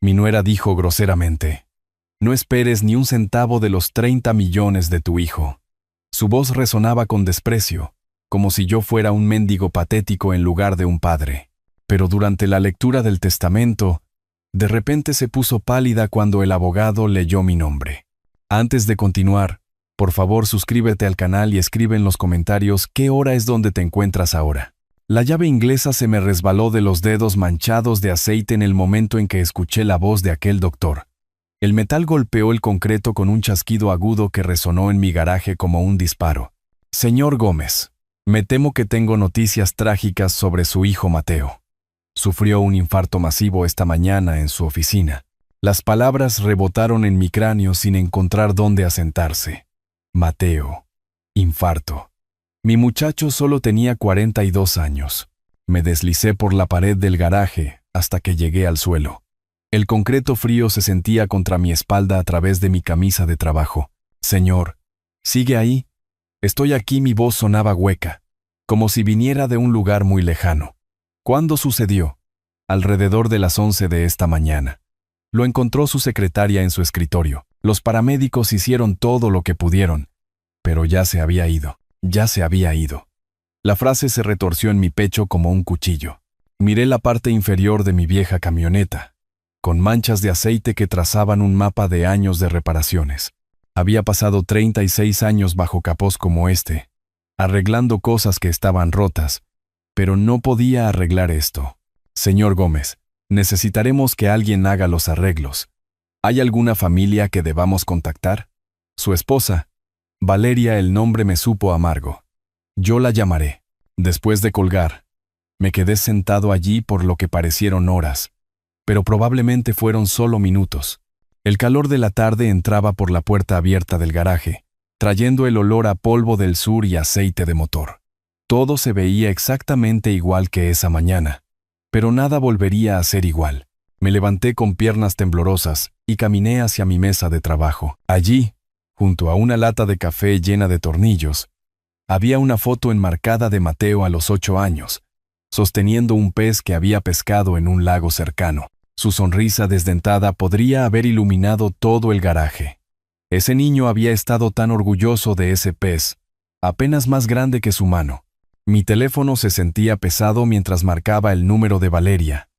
Mi nuera dijo groseramente: «No esperes ni un centavo de los 30 millones de tu hijo». Su voz resonaba con desprecio, como si yo fuera un mendigo patético en lugar de un padre. Pero durante la lectura del testamento, de repente se puso pálida cuando el abogado leyó mi nombre. Antes de continuar, por favor suscríbete al canal y escribe en los comentarios qué hora es donde te encuentras ahora. La llave inglesa se me resbaló de los dedos manchados de aceite en el momento en que escuché la voz de aquel doctor. El metal golpeó el concreto con un chasquido agudo que resonó en mi garaje como un disparo. «Señor Gómez, me temo que tengo noticias trágicas sobre su hijo Mateo. Sufrió un infarto masivo esta mañana en su oficina». Las palabras rebotaron en mi cráneo sin encontrar dónde asentarse. Mateo. Infarto. Mi muchacho solo tenía 42 años. Me deslicé por la pared del garaje hasta que llegué al suelo. El concreto frío se sentía contra mi espalda a través de mi camisa de trabajo. «Señor, ¿sigue ahí?» «Estoy aquí». Mi voz sonaba hueca, como si viniera de un lugar muy lejano. «¿Cuándo sucedió?» «Alrededor de las 11 de esta mañana». Lo encontró su secretaria en su escritorio. Los paramédicos hicieron todo lo que pudieron, pero ya se había ido. Ya se había ido. La frase se retorció en mi pecho como un cuchillo. Miré la parte inferior de mi vieja camioneta, con manchas de aceite que trazaban un mapa de años de reparaciones. Había pasado 36 años bajo capós como este, arreglando cosas que estaban rotas, pero no podía arreglar esto. «Señor Gómez, necesitaremos que alguien haga los arreglos. ¿Hay alguna familia que debamos contactar?» «Su esposa, Valeria». El nombre me supo amargo. «Yo la llamaré». Después de colgar, me quedé sentado allí por lo que parecieron horas, pero probablemente fueron solo minutos. El calor de la tarde entraba por la puerta abierta del garaje, trayendo el olor a polvo del sur y aceite de motor. Todo se veía exactamente igual que esa mañana, pero nada volvería a ser igual. Me levanté con piernas temblorosas y caminé hacia mi mesa de trabajo. Allí, junto a una lata de café llena de tornillos, había una foto enmarcada de Mateo a los 8 años, sosteniendo un pez que había pescado en un lago cercano. Su sonrisa desdentada podría haber iluminado todo el garaje. Ese niño había estado tan orgulloso de ese pez, apenas más grande que su mano. Mi teléfono se sentía pesado mientras marcaba el número de Valeria.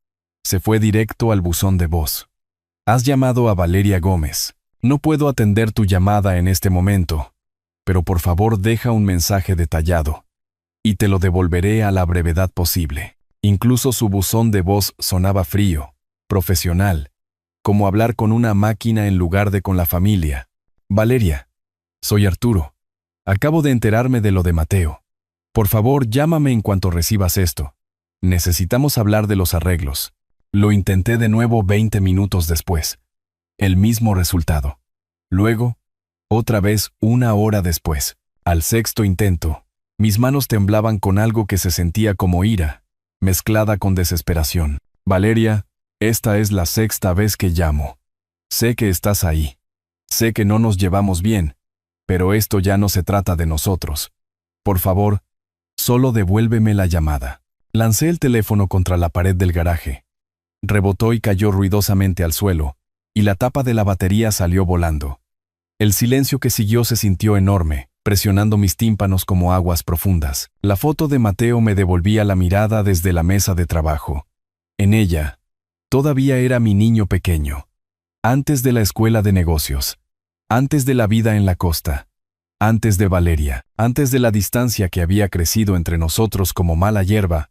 Se fue directo al buzón de voz. «Has llamado a Valeria Gómez. No puedo atender tu llamada en este momento, pero por favor deja un mensaje detallado, y te lo devolveré a la brevedad posible». Incluso su buzón de voz sonaba frío, profesional, como hablar con una máquina en lugar de con la familia. «Valeria, soy Arturo. Acabo de enterarme de lo de Mateo. Por favor, llámame en cuanto recibas esto. Necesitamos hablar de los arreglos». Lo intenté de nuevo 20 minutos después. El mismo resultado. Luego, otra vez 1 hora después. Al sexto intento, mis manos temblaban con algo que se sentía como ira, mezclada con desesperación. «Valeria, esta es la 6ª vez que llamo. Sé que estás ahí. Sé que no nos llevamos bien, pero esto ya no se trata de nosotros. Por favor, solo devuélveme la llamada». Lancé el teléfono contra la pared del garaje. Rebotó y cayó ruidosamente al suelo, y la tapa de la batería salió volando. El silencio que siguió se sintió enorme, presionando mis tímpanos como aguas profundas. La foto de Mateo me devolvía la mirada desde la mesa de trabajo. En ella, todavía era mi niño pequeño, antes de la escuela de negocios, antes de la vida en la costa, antes de Valeria, antes de la distancia que había crecido entre nosotros como mala hierba,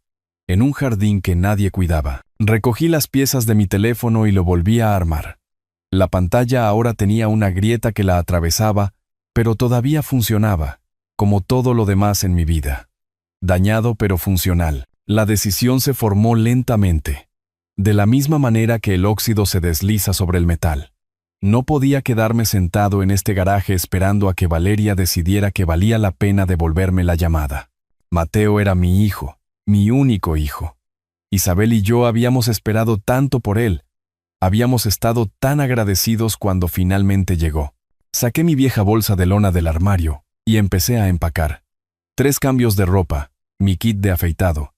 en un jardín que nadie cuidaba. Recogí las piezas de mi teléfono y lo volví a armar. La pantalla ahora tenía una grieta que la atravesaba, pero todavía funcionaba, como todo lo demás en mi vida. Dañado pero funcional. La decisión se formó lentamente, de la misma manera que el óxido se desliza sobre el metal. No podía quedarme sentado en este garaje esperando a que Valeria decidiera que valía la pena devolverme la llamada. Mateo era mi hijo, mi único hijo. Isabel y yo habíamos esperado tanto por él. Habíamos estado tan agradecidos cuando finalmente llegó. Saqué mi vieja bolsa de lona del armario y empecé a empacar. 3 cambios de ropa, mi kit de afeitado,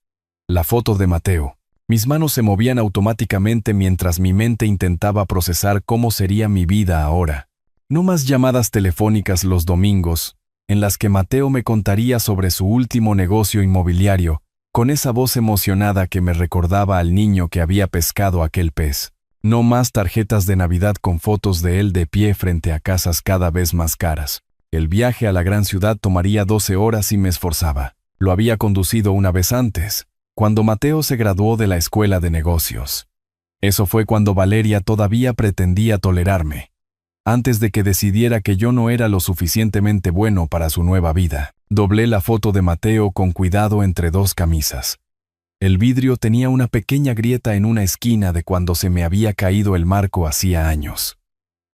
la foto de Mateo, Mis manos se movían automáticamente mientras mi mente intentaba procesar cómo sería mi vida ahora. No más llamadas telefónicas los domingos, en las que Mateo me contaría sobre su último negocio inmobiliario, con esa voz emocionada que me recordaba al niño que había pescado aquel pez. No más tarjetas de Navidad con fotos de él de pie frente a casas cada vez más caras. El viaje a la gran ciudad tomaría 12 horas y me esforzaba. Lo había conducido una vez antes, cuando Mateo se graduó de la escuela de negocios. Eso fue cuando Valeria todavía pretendía tolerarme, antes de que decidiera que yo no era lo suficientemente bueno para su nueva vida. Doblé la foto de Mateo con cuidado entre dos camisas. El vidrio tenía una pequeña grieta en una esquina de cuando se me había caído el marco hacía años.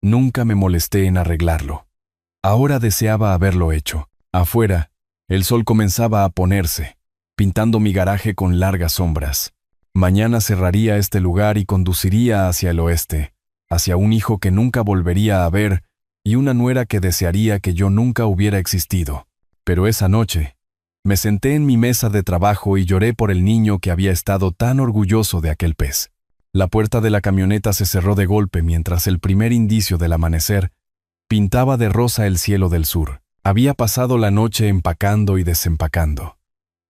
Nunca me molesté en arreglarlo. Ahora deseaba haberlo hecho. Afuera, el sol comenzaba a ponerse, pintando mi garaje con largas sombras. Mañana cerraría este lugar y conduciría hacia el oeste, hacia un hijo que nunca volvería a ver y una nuera que desearía que yo nunca hubiera existido. Pero esa noche, me senté en mi mesa de trabajo y lloré por el niño que había estado tan orgulloso de aquel pez. La puerta de la camioneta se cerró de golpe mientras el primer indicio del amanecer pintaba de rosa el cielo del sur. Había pasado la noche empacando y desempacando,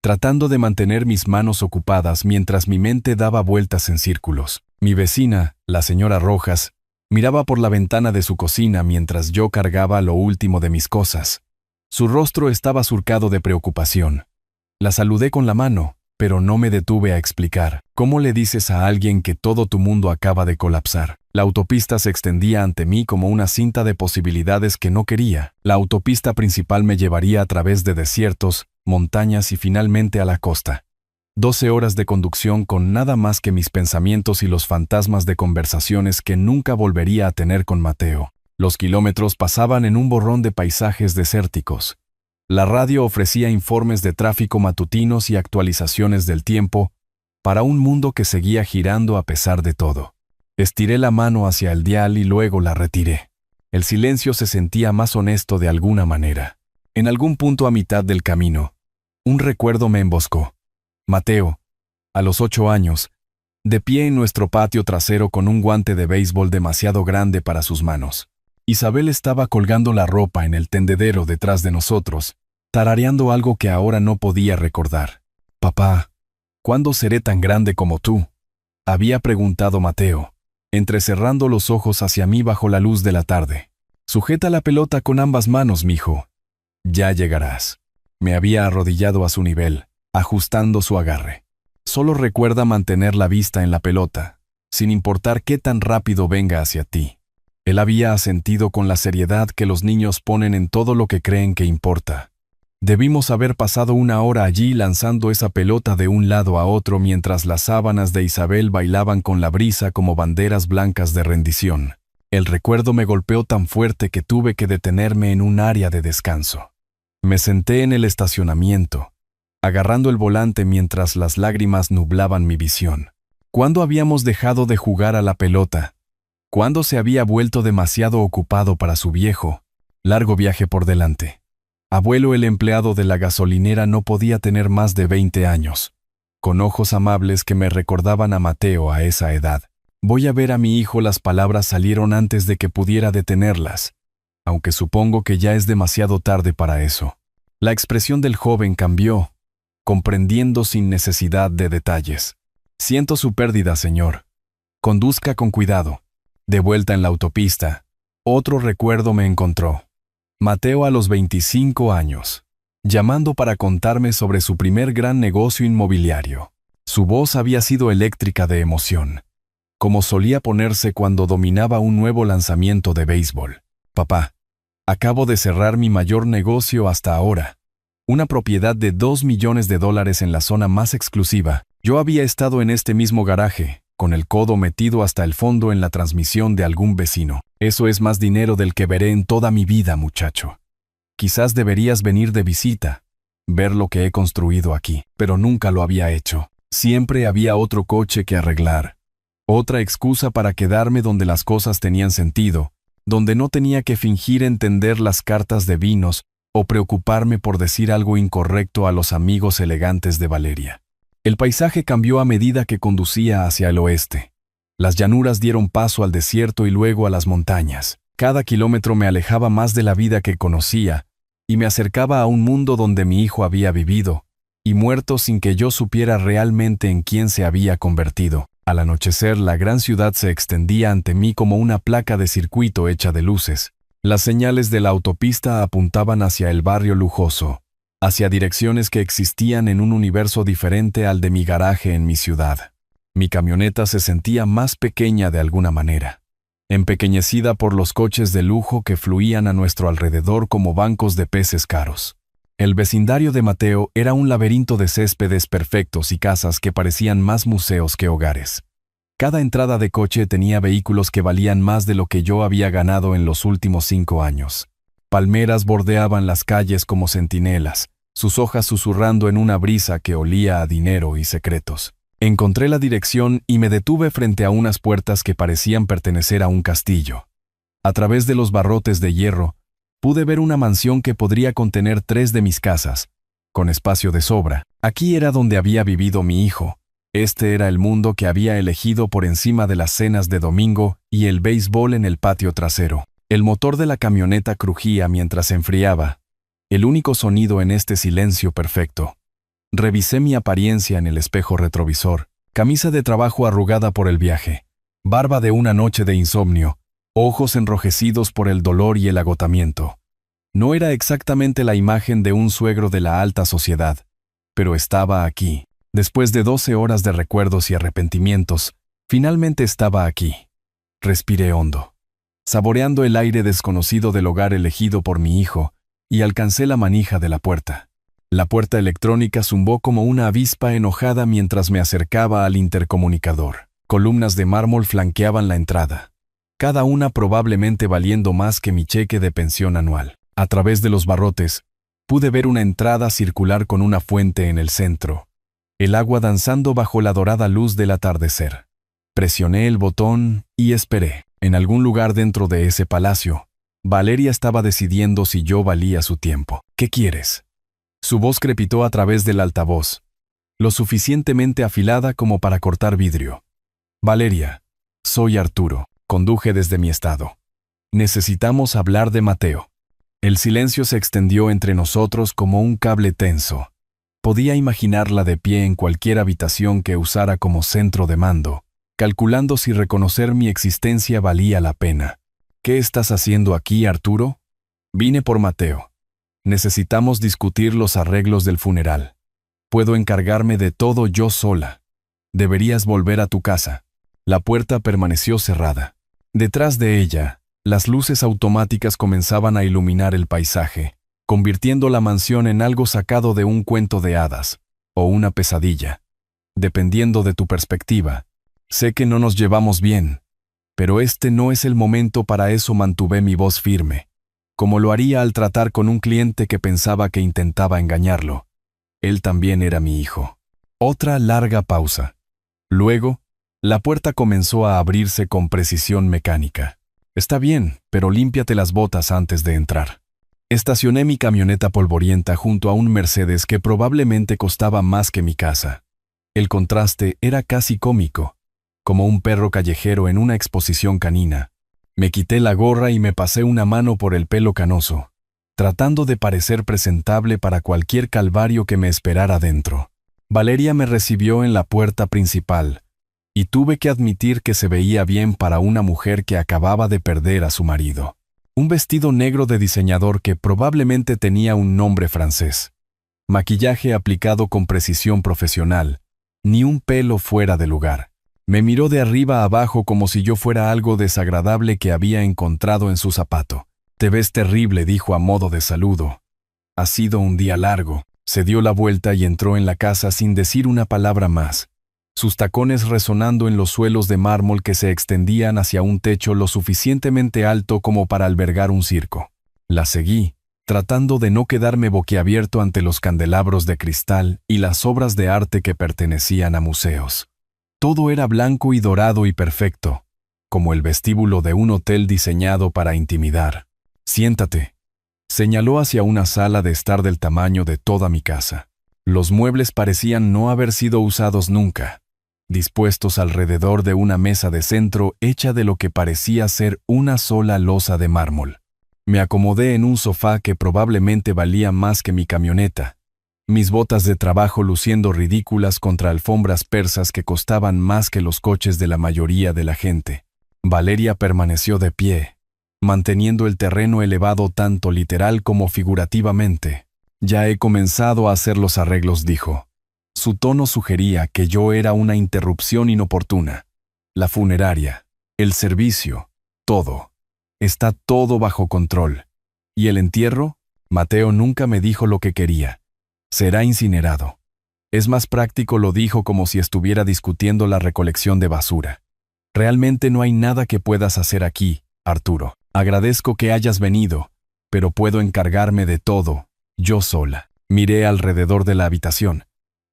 tratando de mantener mis manos ocupadas mientras mi mente daba vueltas en círculos. Mi vecina, la señora Rojas, miraba por la ventana de su cocina mientras yo cargaba lo último de mis cosas. Su rostro estaba surcado de preocupación. La saludé con la mano, pero no me detuve a explicar. ¿Cómo le dices a alguien que todo tu mundo acaba de colapsar? La autopista se extendía ante mí como una cinta de posibilidades que no quería. La autopista principal me llevaría a través de desiertos, montañas y finalmente a la costa. 12 horas de conducción con nada más que mis pensamientos y los fantasmas de conversaciones que nunca volvería a tener con Mateo. Los kilómetros pasaban en un borrón de paisajes desérticos. La radio ofrecía informes de tráfico matutinos y actualizaciones del tiempo para un mundo que seguía girando a pesar de todo. Estiré la mano hacia el dial y luego la retiré. El silencio se sentía más honesto de alguna manera. En algún punto a mitad del camino, un recuerdo me emboscó. Mateo, a los 8 años, de pie en nuestro patio trasero con un guante de béisbol demasiado grande para sus manos. Isabel estaba colgando la ropa en el tendedero detrás de nosotros, tarareando algo que ahora no podía recordar. «Papá, ¿cuándo seré tan grande como tú?», había preguntado Mateo, entrecerrando los ojos hacia mí bajo la luz de la tarde. «Sujeta la pelota con ambas manos, mijo. Ya llegarás». Me había arrodillado a su nivel, ajustando su agarre. «Solo recuerda mantener la vista en la pelota, sin importar qué tan rápido venga hacia ti». Él había asentido con la seriedad que los niños ponen en todo lo que creen que importa. Debimos haber pasado una hora allí lanzando esa pelota de un lado a otro mientras las sábanas de Isabel bailaban con la brisa como banderas blancas de rendición. El recuerdo me golpeó tan fuerte que tuve que detenerme en un área de descanso. Me senté en el estacionamiento, agarrando el volante mientras las lágrimas nublaban mi visión. ¿Cuándo habíamos dejado de jugar a la pelota? ¿Cuándo se había vuelto demasiado ocupado para su viejo, largo viaje por delante? Abuelo, el empleado de la gasolinera, no podía tener más de 20 años, con ojos amables que me recordaban a Mateo a esa edad. «Voy a ver a mi hijo». Las palabras salieron antes de que pudiera detenerlas, aunque supongo que ya es demasiado tarde para eso. La expresión del joven cambió, comprendiendo sin necesidad de detalles. «Siento su pérdida, señor. Conduzca con cuidado». De vuelta en la autopista, otro recuerdo me encontró. Mateo a los 25 años, llamando para contarme sobre su primer gran negocio inmobiliario. Su voz había sido eléctrica de emoción, como solía ponerse cuando dominaba un nuevo lanzamiento de béisbol. «Papá, acabo de cerrar mi mayor negocio hasta ahora. Una propiedad de $2 millones en la zona más exclusiva. Yo había estado en este mismo garaje, con el codo metido hasta el fondo en la transmisión de algún vecino. Eso es más dinero del que veré en toda mi vida, muchacho. Quizás deberías venir de visita, ver lo que he construido aquí». Pero nunca lo había hecho. Siempre había otro coche que arreglar, otra excusa para quedarme donde las cosas tenían sentido, donde no tenía que fingir entender las cartas de vinos o preocuparme por decir algo incorrecto a los amigos elegantes de Valeria. El paisaje cambió a medida que conducía hacia el oeste. Las llanuras dieron paso al desierto y luego a las montañas. Cada kilómetro me alejaba más de la vida que conocía y me acercaba a un mundo donde mi hijo había vivido y muerto sin que yo supiera realmente en quién se había convertido. Al anochecer, la gran ciudad se extendía ante mí como una placa de circuito hecha de luces. Las señales de la autopista apuntaban hacia el barrio lujoso, hacia direcciones que existían en un universo diferente al de mi garaje en mi ciudad. Mi camioneta se sentía más pequeña de alguna manera, empequeñecida por los coches de lujo que fluían a nuestro alrededor como bancos de peces caros. El vecindario de Mateo era un laberinto de céspedes perfectos y casas que parecían más museos que hogares. Cada entrada de coche tenía vehículos que valían más de lo que yo había ganado en los últimos 5 años. Palmeras bordeaban las calles como centinelas, sus hojas susurrando en una brisa que olía a dinero y secretos. Encontré la dirección y me detuve frente a unas puertas que parecían pertenecer a un castillo. A través de los barrotes de hierro, pude ver una mansión que podría contener 3 de mis casas, con espacio de sobra. Aquí era donde había vivido mi hijo. Este era el mundo que había elegido por encima de las cenas de domingo y el béisbol en el patio trasero. El motor de la camioneta crujía mientras se enfriaba, el único sonido en este silencio perfecto. Revisé mi apariencia en el espejo retrovisor, camisa de trabajo arrugada por el viaje, barba de una noche de insomnio, ojos enrojecidos por el dolor y el agotamiento. No era exactamente la imagen de un suegro de la alta sociedad, pero estaba aquí. Después de 12 horas de recuerdos y arrepentimientos, finalmente estaba aquí. Respiré hondo, saboreando el aire desconocido del hogar elegido por mi hijo, y alcancé la manija de la puerta. La puerta electrónica zumbó como una avispa enojada mientras me acercaba al intercomunicador. Columnas de mármol flanqueaban la entrada, cada una probablemente valiendo más que mi cheque de pensión anual. A través de los barrotes, pude ver una entrada circular con una fuente en el centro, el agua danzando bajo la dorada luz del atardecer. Presioné el botón y esperé. En algún lugar dentro de ese palacio, Valeria estaba decidiendo si yo valía su tiempo. ¿Qué quieres? Su voz crepitó a través del altavoz, lo suficientemente afilada como para cortar vidrio. Valeria, soy Arturo. Conduje desde mi estado. Necesitamos hablar de Mateo. El silencio se extendió entre nosotros como un cable tenso. Podía imaginarla de pie en cualquier habitación que usara como centro de mando, calculando si reconocer mi existencia valía la pena. ¿Qué estás haciendo aquí, Arturo? Vine por Mateo. Necesitamos discutir los arreglos del funeral. Puedo encargarme de todo yo sola. Deberías volver a tu casa. La puerta permaneció cerrada. Detrás de ella, las luces automáticas comenzaban a iluminar el paisaje, convirtiendo la mansión en algo sacado de un cuento de hadas, o una pesadilla. Dependiendo de tu perspectiva. Sé que no nos llevamos bien, pero este no es el momento para eso. Mantuve mi voz firme, como lo haría al tratar con un cliente que pensaba que intentaba engañarlo. Él también era mi hijo. Otra larga pausa. Luego, la puerta comenzó a abrirse con precisión mecánica. Está bien, pero límpiate las botas antes de entrar. Estacioné mi camioneta polvorienta junto a un Mercedes que probablemente costaba más que mi casa. El contraste era casi cómico, como un perro callejero en una exposición canina. Me quité la gorra y me pasé una mano por el pelo canoso, tratando de parecer presentable para cualquier calvario que me esperara dentro. Valeria me recibió en la puerta principal, y tuve que admitir que se veía bien para una mujer que acababa de perder a su marido. Un vestido negro de diseñador que probablemente tenía un nombre francés. Maquillaje aplicado con precisión profesional, ni un pelo fuera de lugar. Me miró de arriba a abajo como si yo fuera algo desagradable que había encontrado en su zapato. «Te ves terrible», dijo a modo de saludo. «Ha sido un día largo». Se dio la vuelta y entró en la casa sin decir una palabra más, sus tacones resonando en los suelos de mármol que se extendían hacia un techo lo suficientemente alto como para albergar un circo. La seguí, tratando de no quedarme boquiabierto ante los candelabros de cristal y las obras de arte que pertenecían a museos. Todo era blanco y dorado y perfecto, como el vestíbulo de un hotel diseñado para intimidar. «Siéntate», señaló hacia una sala de estar del tamaño de toda mi casa. Los muebles parecían no haber sido usados nunca, dispuestos alrededor de una mesa de centro hecha de lo que parecía ser una sola losa de mármol. Me acomodé en un sofá que probablemente valía más que mi camioneta, mis botas de trabajo luciendo ridículas contra alfombras persas que costaban más que los coches de la mayoría de la gente. Valeria permaneció de pie, manteniendo el terreno elevado tanto literal como figurativamente. «Ya he comenzado a hacer los arreglos», dijo. Su tono sugería que yo era una interrupción inoportuna. La funeraria, el servicio, todo. Está todo bajo control. ¿Y el entierro? Mateo nunca me dijo lo que quería. Será incinerado. Es más práctico, lo dijo como si estuviera discutiendo la recolección de basura. Realmente no hay nada que puedas hacer aquí, Arturo. Agradezco que hayas venido, pero puedo encargarme de todo, yo sola. Miré alrededor de la habitación,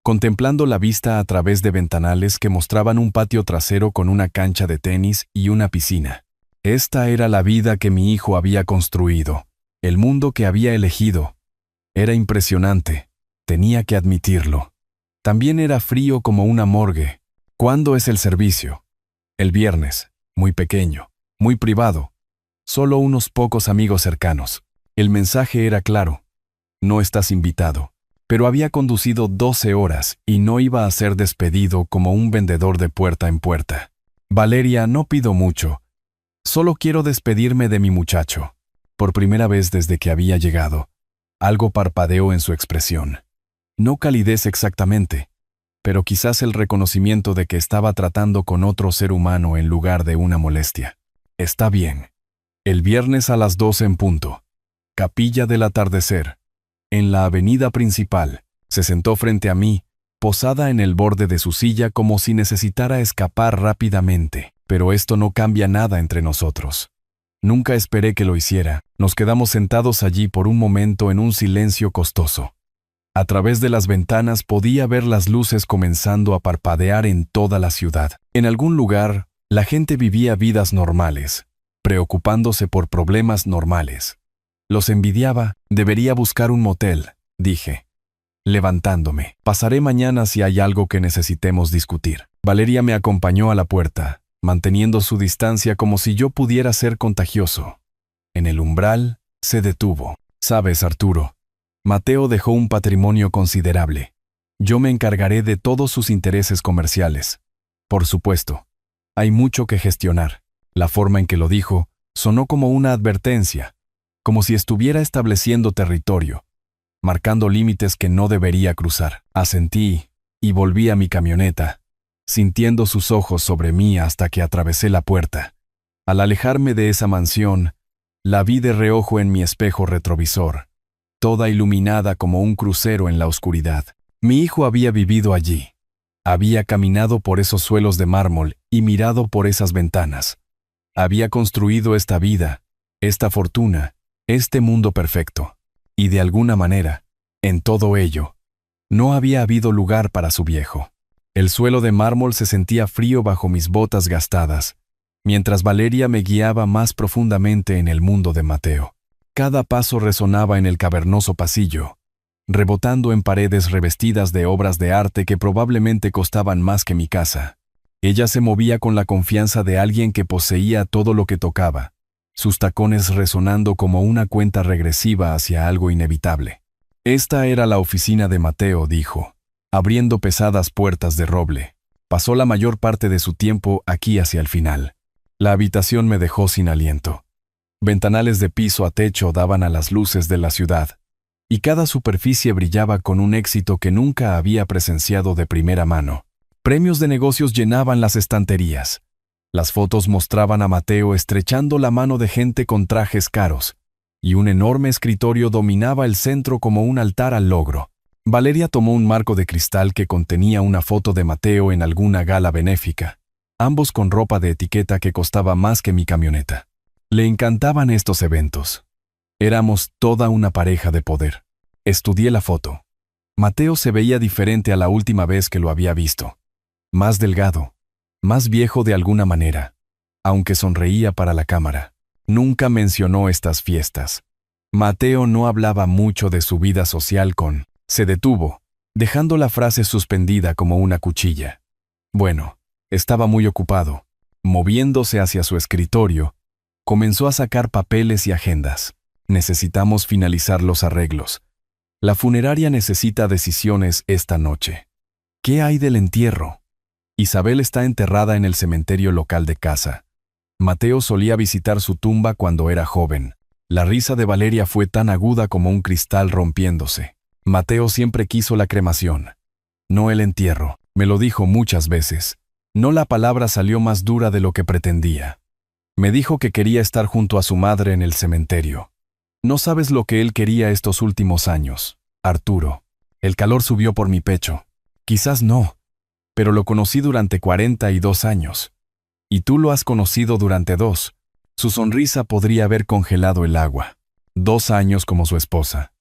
contemplando la vista a través de ventanales que mostraban un patio trasero con una cancha de tenis y una piscina. Esta era la vida que mi hijo había construido, el mundo que había elegido. Era impresionante, tenía que admitirlo. También era frío como una morgue. ¿Cuándo es el servicio? El viernes, muy pequeño, muy privado. Solo unos pocos amigos cercanos. El mensaje era claro. No estás invitado. Pero había conducido 12 horas y no iba a ser despedido como un vendedor de puerta en puerta. Valeria, no pido mucho. Solo quiero despedirme de mi muchacho. Por primera vez desde que había llegado, algo parpadeó en su expresión. No calidez exactamente, pero quizás el reconocimiento de que estaba tratando con otro ser humano en lugar de una molestia. Está bien. El viernes a las 12 en punto. Capilla del Atardecer. En la avenida principal. Se sentó frente a mí, posada en el borde de su silla como si necesitara escapar rápidamente. Pero esto no cambia nada entre nosotros. Nunca esperé que lo hiciera. Nos quedamos sentados allí por un momento en un silencio costoso. A través de las ventanas podía ver las luces comenzando a parpadear en toda la ciudad. En algún lugar, la gente vivía vidas normales, preocupándose por problemas normales. Los envidiaba. Debería buscar un motel, dije, levantándome. Pasaré mañana si hay algo que necesitemos discutir. Valeria me acompañó a la puerta, manteniendo su distancia como si yo pudiera ser contagioso. En el umbral, se detuvo. «Sabes, Arturo, Mateo dejó un patrimonio considerable. Yo me encargaré de todos sus intereses comerciales. Por supuesto, hay mucho que gestionar». La forma en que lo dijo sonó como una advertencia, como si estuviera estableciendo territorio, marcando límites que no debería cruzar. Asentí y volví a mi camioneta, sintiendo sus ojos sobre mí hasta que atravesé la puerta. Al alejarme de esa mansión, la vi de reojo en mi espejo retrovisor, toda iluminada como un crucero en la oscuridad. Mi hijo había vivido allí. Había caminado por esos suelos de mármol y mirado por esas ventanas. Había construido esta vida, esta fortuna, este mundo perfecto. Y de alguna manera, en todo ello, no había habido lugar para su viejo. El suelo de mármol se sentía frío bajo mis botas gastadas, mientras Valeria me guiaba más profundamente en el mundo de Mateo. Cada paso resonaba en el cavernoso pasillo, rebotando en paredes revestidas de obras de arte que probablemente costaban más que mi casa. Ella se movía con la confianza de alguien que poseía todo lo que tocaba, sus tacones resonando como una cuenta regresiva hacia algo inevitable. Esta era la oficina de Mateo, dijo, abriendo pesadas puertas de roble. Pasó la mayor parte de su tiempo aquí hacia el final. La habitación me dejó sin aliento. Ventanales de piso a techo daban a las luces de la ciudad, y cada superficie brillaba con un éxito que nunca había presenciado de primera mano. Premios de negocios llenaban las estanterías. Las fotos mostraban a Mateo estrechando la mano de gente con trajes caros, y un enorme escritorio dominaba el centro como un altar al logro. Valeria tomó un marco de cristal que contenía una foto de Mateo en alguna gala benéfica, ambos con ropa de etiqueta que costaba más que mi camioneta. Le encantaban estos eventos. Éramos toda una pareja de poder. Estudié la foto. Mateo se veía diferente a la última vez que lo había visto. Más delgado, más viejo de alguna manera, aunque sonreía para la cámara. Nunca mencionó estas fiestas. Mateo no hablaba mucho de su vida social con... Se detuvo, dejando la frase suspendida como una cuchilla. Bueno, estaba muy ocupado. Moviéndose hacia su escritorio, comenzó a sacar papeles y agendas. Necesitamos finalizar los arreglos. La funeraria necesita decisiones esta noche. ¿Qué hay del entierro? Isabel está enterrada en el cementerio local de casa. Mateo solía visitar su tumba cuando era joven. La risa de Valeria fue tan aguda como un cristal rompiéndose. Mateo siempre quiso la cremación, no el entierro. Me lo dijo muchas veces. No, la palabra salió más dura de lo que pretendía. Me dijo que quería estar junto a su madre en el cementerio. No sabes lo que él quería estos últimos años, Arturo. El calor subió por mi pecho. Quizás no, pero lo conocí durante 42 años. Y tú lo has conocido durante 2. Su sonrisa podría haber congelado el agua. 2 años como su esposa.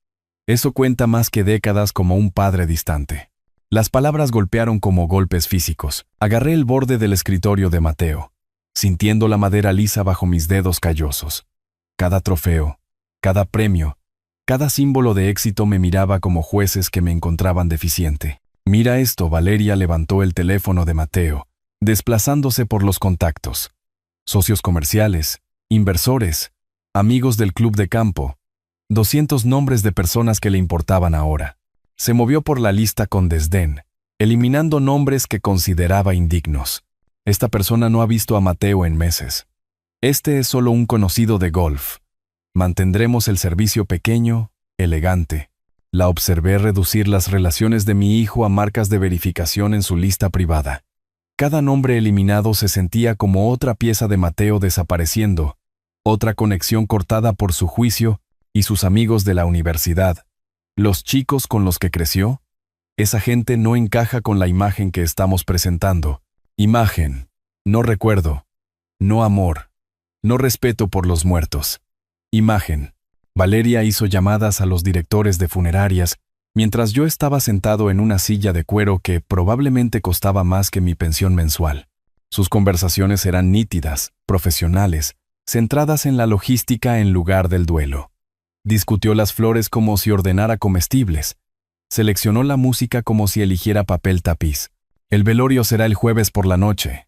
Eso cuenta más que décadas como un padre distante. Las palabras golpearon como golpes físicos. Agarré el borde del escritorio de Mateo, sintiendo la madera lisa bajo mis dedos callosos. Cada trofeo, cada premio, cada símbolo de éxito me miraba como jueces que me encontraban deficiente. Mira esto. Valeria levantó el teléfono de Mateo, desplazándose por los contactos. Socios comerciales, inversores, amigos del club de campo. 200 nombres de personas que le importaban ahora. Se movió por la lista con desdén, eliminando nombres que consideraba indignos. Esta persona no ha visto a Mateo en meses. Este es solo un conocido de golf. Mantendremos el servicio pequeño, elegante. La observé reducir las relaciones de mi hijo a marcas de verificación en su lista privada. Cada nombre eliminado se sentía como otra pieza de Mateo desapareciendo, otra conexión cortada por su juicio y sus amigos de la universidad. Los chicos con los que creció, esa gente no encaja con la imagen que estamos presentando. Imagen, no recuerdo, no amor, no respeto por los muertos. Imagen. Valeria hizo llamadas a los directores de funerarias mientras yo estaba sentado en una silla de cuero que probablemente costaba más que mi pensión mensual. Sus conversaciones eran nítidas, profesionales, centradas en la logística en lugar del duelo. Discutió las flores como si ordenara comestibles. Seleccionó la música como si eligiera papel tapiz. El velorio será el jueves por la noche.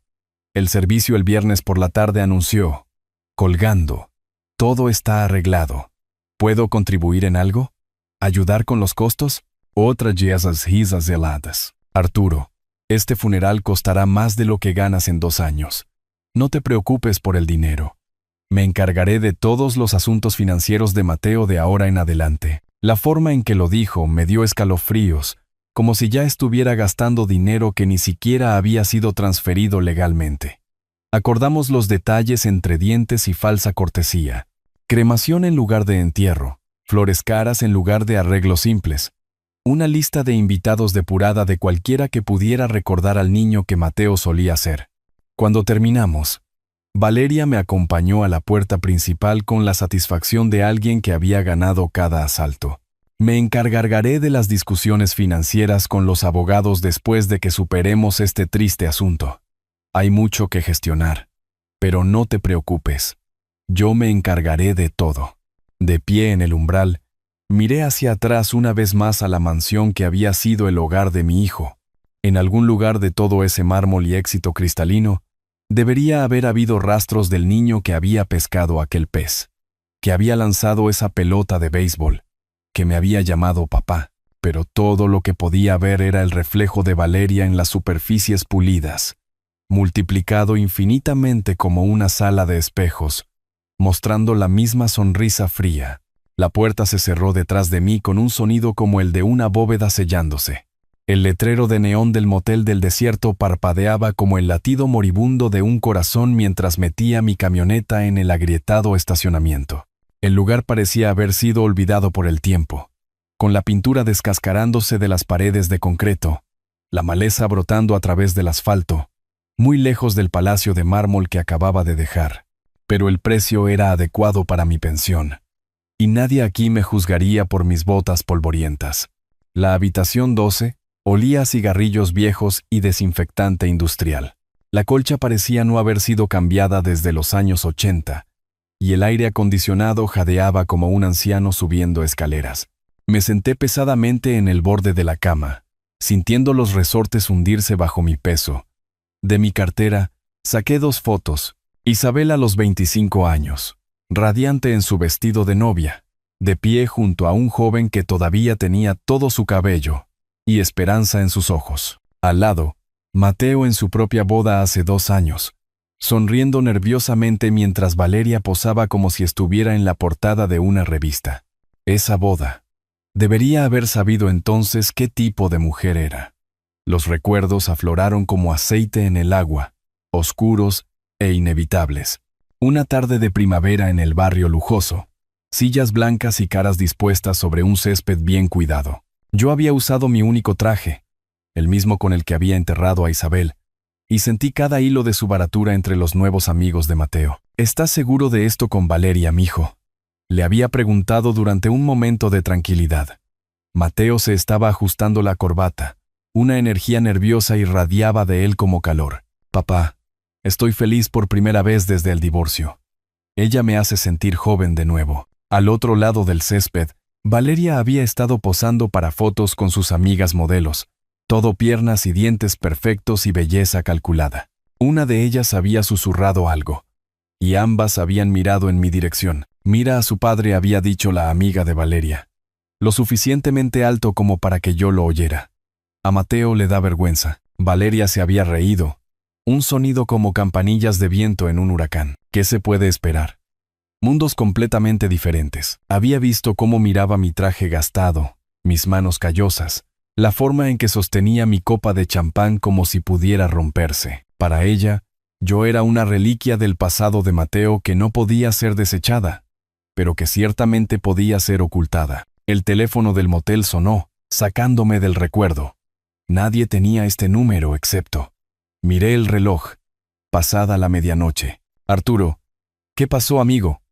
El servicio el viernes por la tarde, anunció, colgando. Todo está arreglado. ¿Puedo contribuir en algo? ¿Ayudar con los costos? Otra de esas risas heladas. Arturo, este funeral costará más de lo que ganas en 2 años. No te preocupes por el dinero. Me encargaré de todos los asuntos financieros de Mateo de ahora en adelante. La forma en que lo dijo me dio escalofríos, como si ya estuviera gastando dinero que ni siquiera había sido transferido legalmente. Acordamos los detalles entre dientes y falsa cortesía. Cremación en lugar de entierro, flores caras en lugar de arreglos simples. Una lista de invitados depurada de cualquiera que pudiera recordar al niño que Mateo solía ser. Cuando terminamos, Valeria me acompañó a la puerta principal con la satisfacción de alguien que había ganado cada asalto. Me encargaré de las discusiones financieras con los abogados después de que superemos este triste asunto. Hay mucho que gestionar, pero no te preocupes. Yo me encargaré de todo. De pie en el umbral, miré hacia atrás una vez más a la mansión que había sido el hogar de mi hijo. En algún lugar de todo ese mármol y éxito cristalino, debería haber habido rastros del niño que había pescado aquel pez, que había lanzado esa pelota de béisbol, que me había llamado papá, pero todo lo que podía ver era el reflejo de Valeria en las superficies pulidas, multiplicado infinitamente como una sala de espejos, mostrando la misma sonrisa fría. La puerta se cerró detrás de mí con un sonido como el de una bóveda sellándose. El letrero de neón del motel del desierto parpadeaba como el latido moribundo de un corazón mientras metía mi camioneta en el agrietado estacionamiento. El lugar parecía haber sido olvidado por el tiempo, con la pintura descascarándose de las paredes de concreto, la maleza brotando a través del asfalto, muy lejos del palacio de mármol que acababa de dejar. Pero el precio era adecuado para mi pensión, y nadie aquí me juzgaría por mis botas polvorientas. La habitación 12 olía a cigarrillos viejos y desinfectante industrial. La colcha parecía no haber sido cambiada desde los años 80, y el aire acondicionado jadeaba como un anciano subiendo escaleras. Me senté pesadamente en el borde de la cama, sintiendo los resortes hundirse bajo mi peso. De mi cartera, saqué 2 fotos. Isabel a los 25 años, radiante en su vestido de novia, de pie junto a un joven que todavía tenía todo su cabello y esperanza en sus ojos. Al lado, Mateo en su propia boda hace 2 años, sonriendo nerviosamente mientras Valeria posaba como si estuviera en la portada de una revista. Esa boda. Debería haber sabido entonces qué tipo de mujer era. Los recuerdos afloraron como aceite en el agua, oscuros e inevitables. Una tarde de primavera en el barrio lujoso. Sillas blancas y caras dispuestas sobre un césped bien cuidado. Yo había usado mi único traje, el mismo con el que había enterrado a Isabel, y sentí cada hilo de su baratura entre los nuevos amigos de Mateo. ¿Estás seguro de esto con Valeria, mijo?, le había preguntado durante un momento de tranquilidad. Mateo se estaba ajustando la corbata. Una energía nerviosa irradiaba de él como calor. Papá, estoy feliz por primera vez desde el divorcio. Ella me hace sentir joven de nuevo. Al otro lado del césped, Valeria había estado posando para fotos con sus amigas modelos. Todo piernas y dientes perfectos y belleza calculada. Una de ellas había susurrado algo, y ambas habían mirado en mi dirección. Mira a su padre, había dicho la amiga de Valeria, lo suficientemente alto como para que yo lo oyera. A Mateo le da vergüenza. Valeria se había reído. Un sonido como campanillas de viento en un huracán. ¿Qué se puede esperar? Mundos completamente diferentes. Había visto cómo miraba mi traje gastado, mis manos callosas, la forma en que sostenía mi copa de champán como si pudiera romperse. Para ella, yo era una reliquia del pasado de Mateo que no podía ser desechada, pero que ciertamente podía ser ocultada. El teléfono del motel sonó, sacándome del recuerdo. Nadie tenía este número excepto. Miré el reloj. Pasada la medianoche. Arturo. ¿Qué pasó, amigo?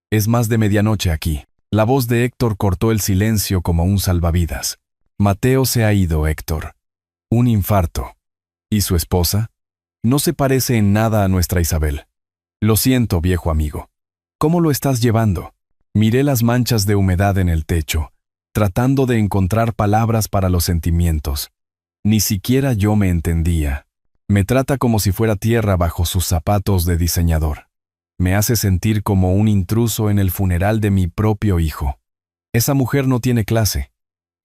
Es más de medianoche aquí. La voz de Héctor cortó el silencio como un salvavidas. Mateo se ha ido, Héctor. Un infarto. ¿Y su esposa? No se parece en nada a nuestra Isabel. Lo siento, viejo amigo. ¿Cómo lo estás llevando? Miré las manchas de humedad en el techo, tratando de encontrar palabras para los sentimientos. Ni siquiera yo me entendía. Me trata como si fuera tierra bajo sus zapatos de diseñador. Me hace sentir como un intruso en el funeral de mi propio hijo. Esa mujer no tiene clase.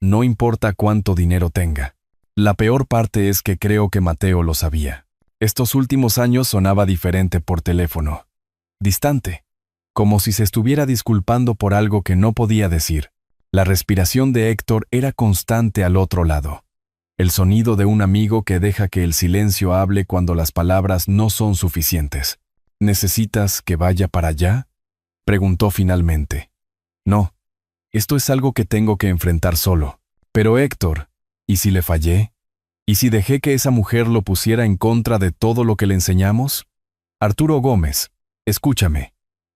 No importa cuánto dinero tenga. La peor parte es que creo que Mateo lo sabía. Estos últimos años sonaba diferente por teléfono. Distante. Como si se estuviera disculpando por algo que no podía decir. La respiración de Héctor era constante al otro lado. El sonido de un amigo que deja que el silencio hable cuando las palabras no son suficientes. ¿Necesitas que vaya para allá?, preguntó finalmente. No. Esto es algo que tengo que enfrentar solo. Pero Héctor, ¿y si le fallé? ¿Y si dejé que esa mujer lo pusiera en contra de todo lo que le enseñamos? Arturo Gómez, escúchame.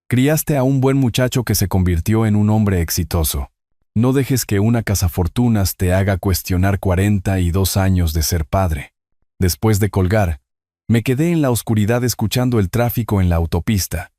Criaste a un buen muchacho que se convirtió en un hombre exitoso. No dejes que una cazafortunas te haga cuestionar 42 años de ser padre. Después de colgar, me quedé en la oscuridad escuchando el tráfico en la autopista,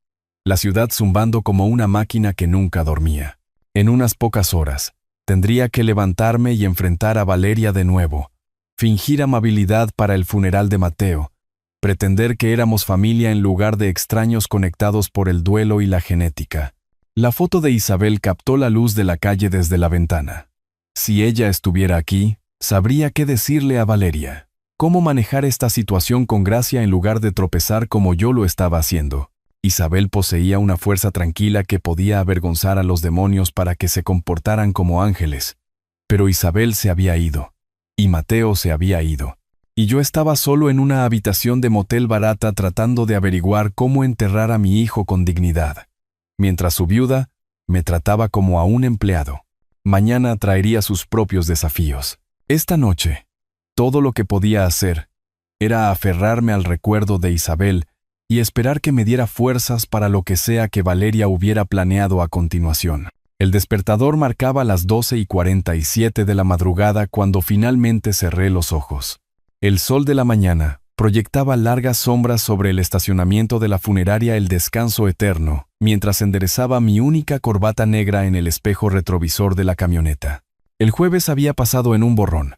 la ciudad zumbando como una máquina que nunca dormía. En unas pocas horas, tendría que levantarme y enfrentar a Valeria de nuevo, fingir amabilidad para el funeral de Mateo, pretender que éramos familia en lugar de extraños conectados por el duelo y la genética. La foto de Isabel captó la luz de la calle desde la ventana. Si ella estuviera aquí, sabría qué decirle a Valeria. Cómo manejar esta situación con gracia en lugar de tropezar como yo lo estaba haciendo. Isabel poseía una fuerza tranquila que podía avergonzar a los demonios para que se comportaran como ángeles. Pero Isabel se había ido. Y Mateo se había ido. Y yo estaba solo en una habitación de motel barata tratando de averiguar cómo enterrar a mi hijo con dignidad. Mientras su viuda me trataba como a un empleado. Mañana traería sus propios desafíos. Esta noche, todo lo que podía hacer era aferrarme al recuerdo de Isabel y esperar que me diera fuerzas para lo que sea que Valeria hubiera planeado a continuación. El despertador marcaba las 12:47 de la madrugada cuando finalmente cerré los ojos. El sol de la mañana proyectaba largas sombras sobre el estacionamiento de la funeraria El Descanso Eterno, mientras enderezaba mi única corbata negra en el espejo retrovisor de la camioneta. El jueves había pasado en un borrón.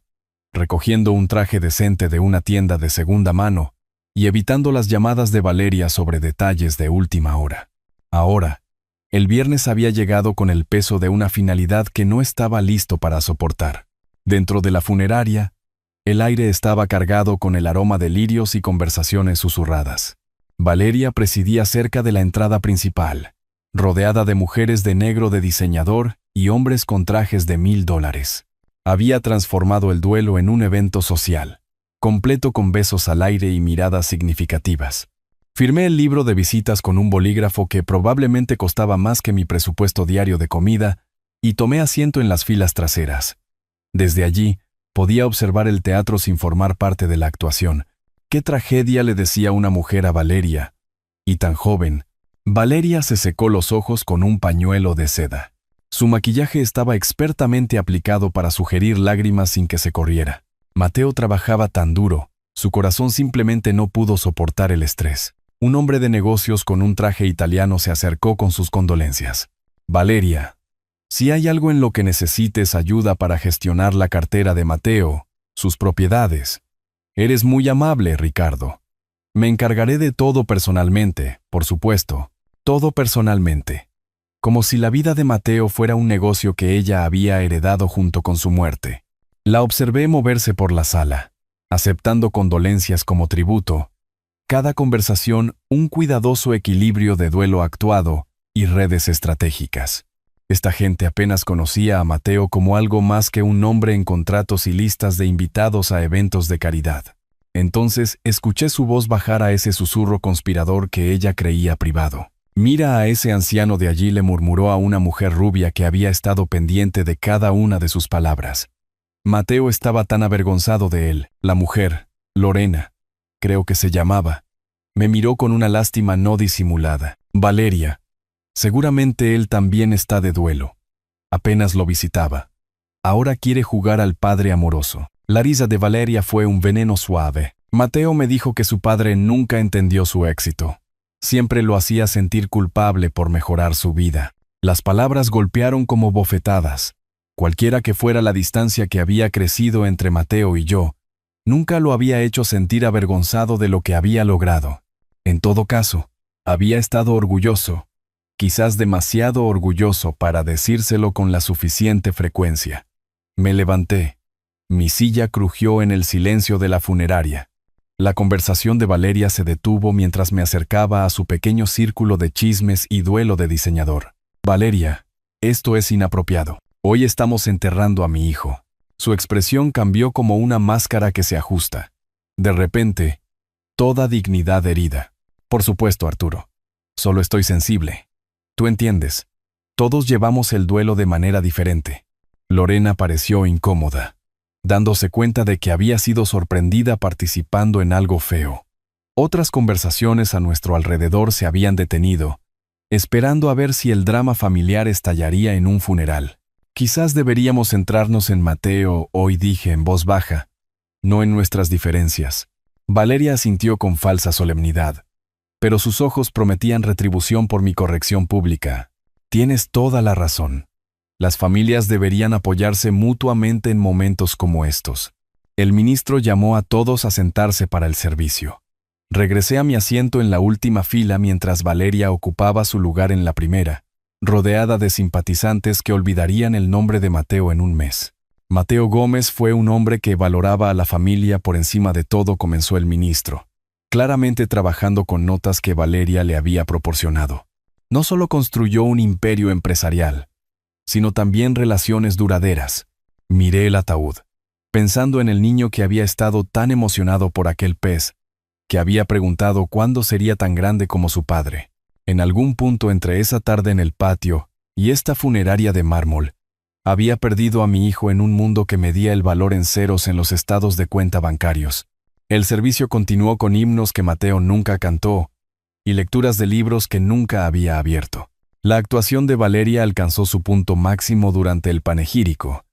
recogiendo un traje decente de una tienda de segunda mano y evitando las llamadas de Valeria sobre detalles de última hora. Ahora, el viernes había llegado con el peso de una finalidad que no estaba listo para soportar. Dentro de la funeraria, el aire estaba cargado con el aroma de lirios y conversaciones susurradas. Valeria presidía cerca de la entrada principal, rodeada de mujeres de negro de diseñador y hombres con trajes de $1000. Había transformado el duelo en un evento social, completo con besos al aire y miradas significativas. Firmé el libro de visitas con un bolígrafo que probablemente costaba más que mi presupuesto diario de comida y tomé asiento en las filas traseras. Desde allí, podía observar el teatro sin formar parte de la actuación. ¡Qué tragedia!, le decía una mujer a Valeria. Y tan joven. Valeria se secó los ojos con un pañuelo de seda. Su maquillaje estaba expertamente aplicado para sugerir lágrimas sin que se corriera. Mateo trabajaba tan duro, su corazón simplemente no pudo soportar el estrés. Un hombre de negocios con un traje italiano se acercó con sus condolencias. Valeria, si hay algo en lo que necesites ayuda para gestionar la cartera de Mateo, sus propiedades. Eres muy amable, Ricardo. Me encargaré de todo personalmente, por supuesto, todo personalmente. Como si la vida de Mateo fuera un negocio que ella había heredado junto con su muerte. La observé moverse por la sala, aceptando condolencias como tributo. Cada conversación, un cuidadoso equilibrio de duelo actuado y redes estratégicas. Esta gente apenas conocía a Mateo como algo más que un nombre en contratos y listas de invitados a eventos de caridad. Entonces escuché su voz bajar a ese susurro conspirador que ella creía privado. «Mira a ese anciano de allí», le murmuró a una mujer rubia que había estado pendiente de cada una de sus palabras. Mateo estaba tan avergonzado de él. La mujer, Lorena, creo que se llamaba, me miró con una lástima no disimulada. «Valeria, seguramente él también está de duelo. Apenas lo visitaba. Ahora quiere jugar al padre amoroso». La risa de Valeria fue un veneno suave. Mateo me dijo que su padre nunca entendió su éxito. Siempre lo hacía sentir culpable por mejorar su vida. Las palabras golpearon como bofetadas. Cualquiera que fuera la distancia que había crecido entre Mateo y yo, nunca lo había hecho sentir avergonzado de lo que había logrado. En todo caso, había estado orgulloso, quizás demasiado orgulloso para decírselo con la suficiente frecuencia. Me levanté. Mi silla crujió en el silencio de la funeraria. La conversación de Valeria se detuvo mientras me acercaba a su pequeño círculo de chismes y duelo de diseñador. «Valeria, esto es inapropiado. Hoy estamos enterrando a mi hijo». Su expresión cambió como una máscara que se ajusta. De repente, toda dignidad herida. «Por supuesto, Arturo. Solo estoy sensible. Tú entiendes. Todos llevamos el duelo de manera diferente». Lorena pareció incómoda, dándose cuenta de que había sido sorprendida participando en algo feo. Otras conversaciones a nuestro alrededor se habían detenido, esperando a ver si el drama familiar estallaría en un funeral. «Quizás deberíamos centrarnos en Mateo hoy», dije en voz baja, «no en nuestras diferencias». Valeria asintió con falsa solemnidad, pero sus ojos prometían retribución por mi corrección pública. «Tienes toda la razón. Las familias deberían apoyarse mutuamente en momentos como estos». El ministro llamó a todos a sentarse para el servicio. Regresé a mi asiento en la última fila mientras Valeria ocupaba su lugar en la primera, rodeada de simpatizantes que olvidarían el nombre de Mateo en un mes. «Mateo Gómez fue un hombre que valoraba a la familia por encima de todo», comenzó el ministro, claramente trabajando con notas que Valeria le había proporcionado. «No solo construyó un imperio empresarial, sino también relaciones duraderas». Miré el ataúd, pensando en el niño que había estado tan emocionado por aquel pez, que había preguntado cuándo sería tan grande como su padre. En algún punto entre esa tarde en el patio y esta funeraria de mármol, había perdido a mi hijo en un mundo que medía el valor en ceros en los estados de cuenta bancarios. El servicio continuó con himnos que Mateo nunca cantó y lecturas de libros que nunca había abierto. La actuación de Valeria alcanzó su punto máximo durante el panegírico,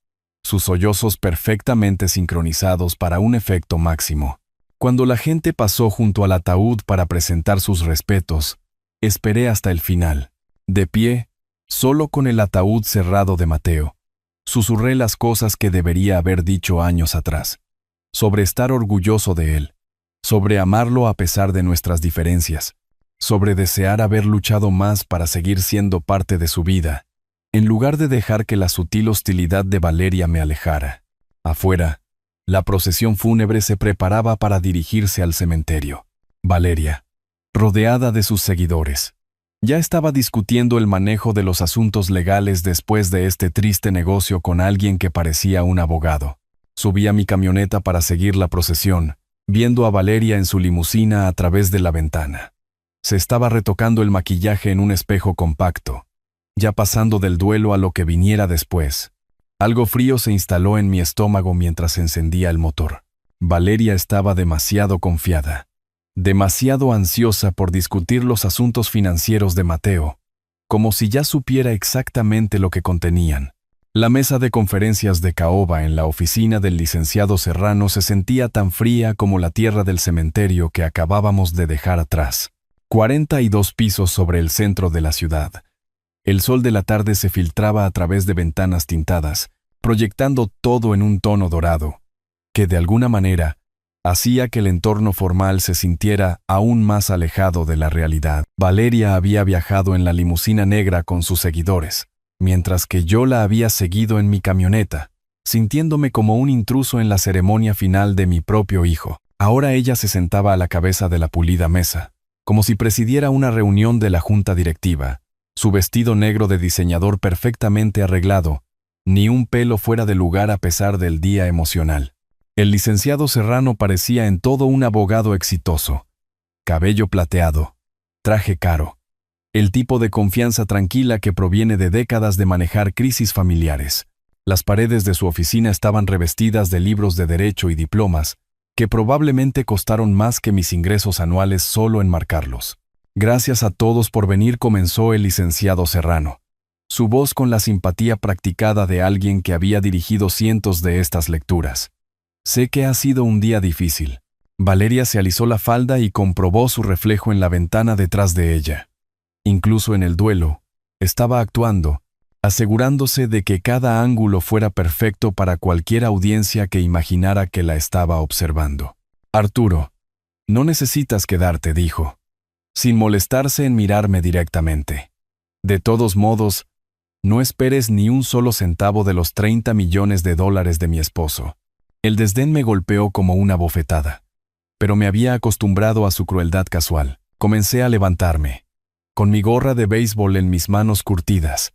sus sollozos perfectamente sincronizados para un efecto máximo. Cuando la gente pasó junto al ataúd para presentar sus respetos, esperé hasta el final. De pie, solo con el ataúd cerrado de Mateo, susurré las cosas que debería haber dicho años atrás. sobre estar orgulloso de él, sobre amarlo a pesar de nuestras diferencias, sobre desear haber luchado más para seguir siendo parte de su vida, en lugar de dejar que la sutil hostilidad de Valeria me alejara. Afuera, la procesión fúnebre se preparaba para dirigirse al cementerio. Valeria, rodeada de sus seguidores, ya estaba discutiendo el manejo de los asuntos legales después de este triste negocio con alguien que parecía un abogado. Subí a mi camioneta para seguir la procesión, viendo a Valeria en su limusina a través de la ventana. Se estaba retocando el maquillaje en un espejo compacto, ya pasando del duelo a lo que viniera después. Algo frío se instaló en mi estómago mientras encendía el motor. Valeria estaba demasiado confiada, demasiado ansiosa por discutir los asuntos financieros de Mateo, como si ya supiera exactamente lo que contenían. La mesa de conferencias de caoba en la oficina del licenciado Serrano se sentía tan fría como la tierra del cementerio que acabábamos de dejar atrás. 42 pisos sobre el centro de la ciudad. El sol de la tarde se filtraba a través de ventanas tintadas, proyectando todo en un tono dorado, que de alguna manera hacía que el entorno formal se sintiera aún más alejado de la realidad. Valeria había viajado en la limusina negra con sus seguidores, mientras que yo la había seguido en mi camioneta, sintiéndome como un intruso en la ceremonia final de mi propio hijo. Ahora ella se sentaba a la cabeza de la pulida mesa, como si presidiera una reunión de la junta directiva, su vestido negro de diseñador perfectamente arreglado, ni un pelo fuera de lugar a pesar del día emocional. El licenciado Serrano parecía en todo un abogado exitoso. Cabello plateado, traje caro, el tipo de confianza tranquila que proviene de décadas de manejar crisis familiares. Las paredes de su oficina estaban revestidas de libros de derecho y diplomas, que probablemente costaron más que mis ingresos anuales solo enmarcarlos. Gracias a todos por venir, comenzó el licenciado Serrano, su voz con la simpatía practicada de alguien que había dirigido cientos de estas lecturas. Sé que ha sido un día difícil. Valeria se alisó la falda y comprobó su reflejo en la ventana detrás de ella. Incluso en el duelo, estaba actuando, asegurándose de que cada ángulo fuera perfecto para cualquier audiencia que imaginara que la estaba observando. Arturo, no necesitas quedarte, dijo, sin molestarse en mirarme directamente. De todos modos, no esperes ni un solo centavo de los 30 millones de dólares de mi esposo. El desdén me golpeó como una bofetada, pero me había acostumbrado a su crueldad casual. Comencé a levantarme, con mi gorra de béisbol en mis manos curtidas,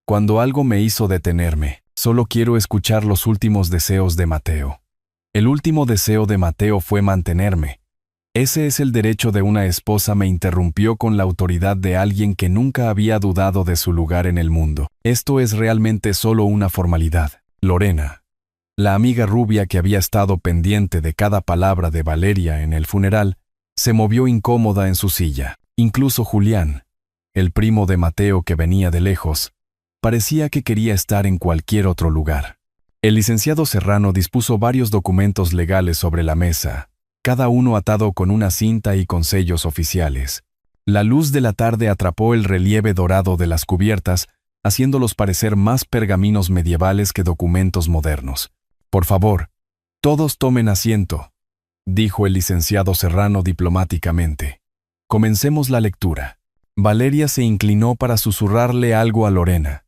cuando algo me hizo detenerme. Solo quiero escuchar los últimos deseos de Mateo. El último deseo de Mateo fue mantenerme. Ese es el derecho de una esposa, me interrumpió con la autoridad de alguien que nunca había dudado de su lugar en el mundo. Esto es realmente solo una formalidad. Lorena, la amiga rubia que había estado pendiente de cada palabra de Valeria en el funeral, se movió incómoda en su silla. Incluso Julián, el primo de Mateo que venía de lejos, parecía que quería estar en cualquier otro lugar. El licenciado Serrano dispuso varios documentos legales sobre la mesa, cada uno atado con una cinta y con sellos oficiales. La luz de la tarde atrapó el relieve dorado de las cubiertas, haciéndolos parecer más pergaminos medievales que documentos modernos. Por favor, todos tomen asiento, dijo el licenciado Serrano diplomáticamente. Comencemos la lectura. Valeria se inclinó para susurrarle algo a Lorena,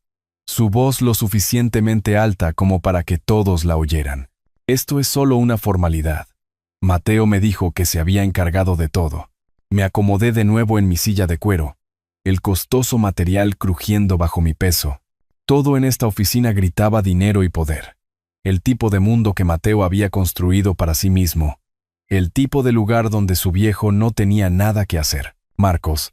su voz lo suficientemente alta como para que todos la oyeran. Esto es solo una formalidad. Mateo me dijo que se había encargado de todo. Me acomodé de nuevo en mi silla de cuero, el costoso material crujiendo bajo mi peso. Todo en esta oficina gritaba dinero y poder. El tipo de mundo que Mateo había construido para sí mismo. El tipo de lugar donde su viejo no tenía nada que hacer. Marcos,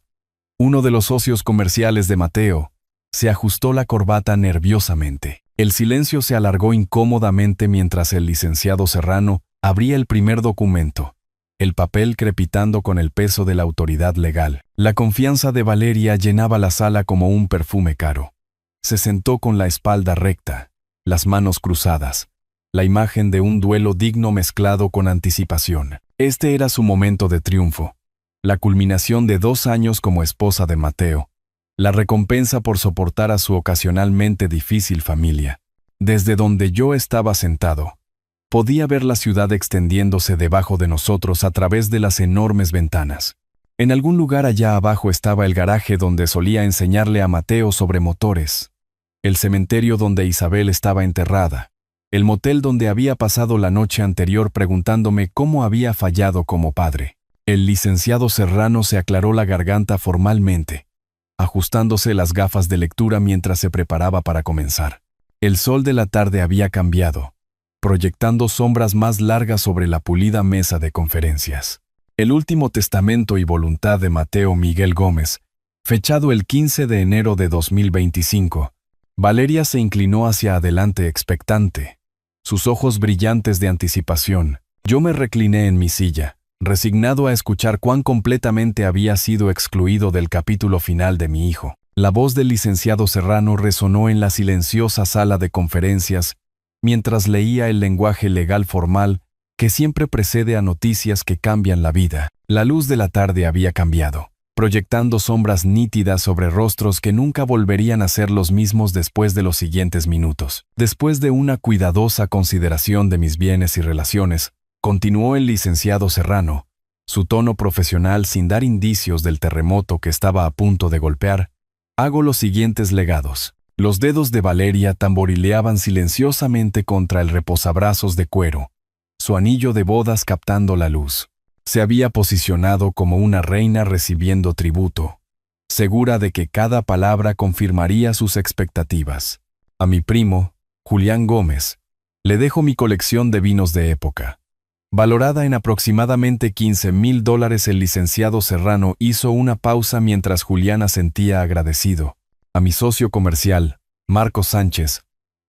uno de los socios comerciales de Mateo, se ajustó la corbata nerviosamente. El silencio se alargó incómodamente mientras el licenciado Serrano abría el primer documento, el papel crepitando con el peso de la autoridad legal. La confianza de Valeria llenaba la sala como un perfume caro. Se sentó con la espalda recta, las manos cruzadas, la imagen de un duelo digno mezclado con anticipación. Este era su momento de triunfo, la culminación de 2 años como esposa de Mateo, la recompensa por soportar a su ocasionalmente difícil familia. Desde donde yo estaba sentado, Podía ver la ciudad extendiéndose debajo de nosotros a través de las enormes ventanas. En algún lugar allá abajo estaba el garaje donde solía enseñarle a Mateo sobre motores, el cementerio donde Isabel estaba enterrada, el motel donde había pasado la noche anterior preguntándome cómo había fallado como padre. El licenciado Serrano se aclaró la garganta formalmente, ajustándose las gafas de lectura mientras se preparaba para comenzar. El sol de la tarde había cambiado, proyectando sombras más largas sobre la pulida mesa de conferencias. El último testamento y voluntad de Mateo Miguel Gómez, fechado el 15 de enero de 2025, Valeria se inclinó hacia adelante expectante, sus ojos brillantes de anticipación. Yo me recliné en mi silla, resignado a escuchar cuán completamente había sido excluido del capítulo final de mi hijo. La voz del licenciado Serrano resonó en la silenciosa sala de conferencias mientras leía el lenguaje legal formal que siempre precede a noticias que cambian la vida. La luz de la tarde había cambiado, proyectando sombras nítidas sobre rostros que nunca volverían a ser los mismos después de los siguientes minutos. Después de una cuidadosa consideración de mis bienes y relaciones, continuó el licenciado Serrano, su tono profesional sin dar indicios del terremoto que estaba a punto de golpear, hago los siguientes legados. Los dedos de Valeria tamborileaban silenciosamente contra el reposabrazos de cuero, su anillo de bodas captando la luz. Se había posicionado como una reina recibiendo tributo, segura de que cada palabra confirmaría sus expectativas. A mi primo, Julián Gómez, le dejo mi colección de vinos de época. Valorada en aproximadamente $15,000, el licenciado Serrano hizo una pausa mientras Julián asentía agradecido. A mi socio comercial, Marcos Sánchez,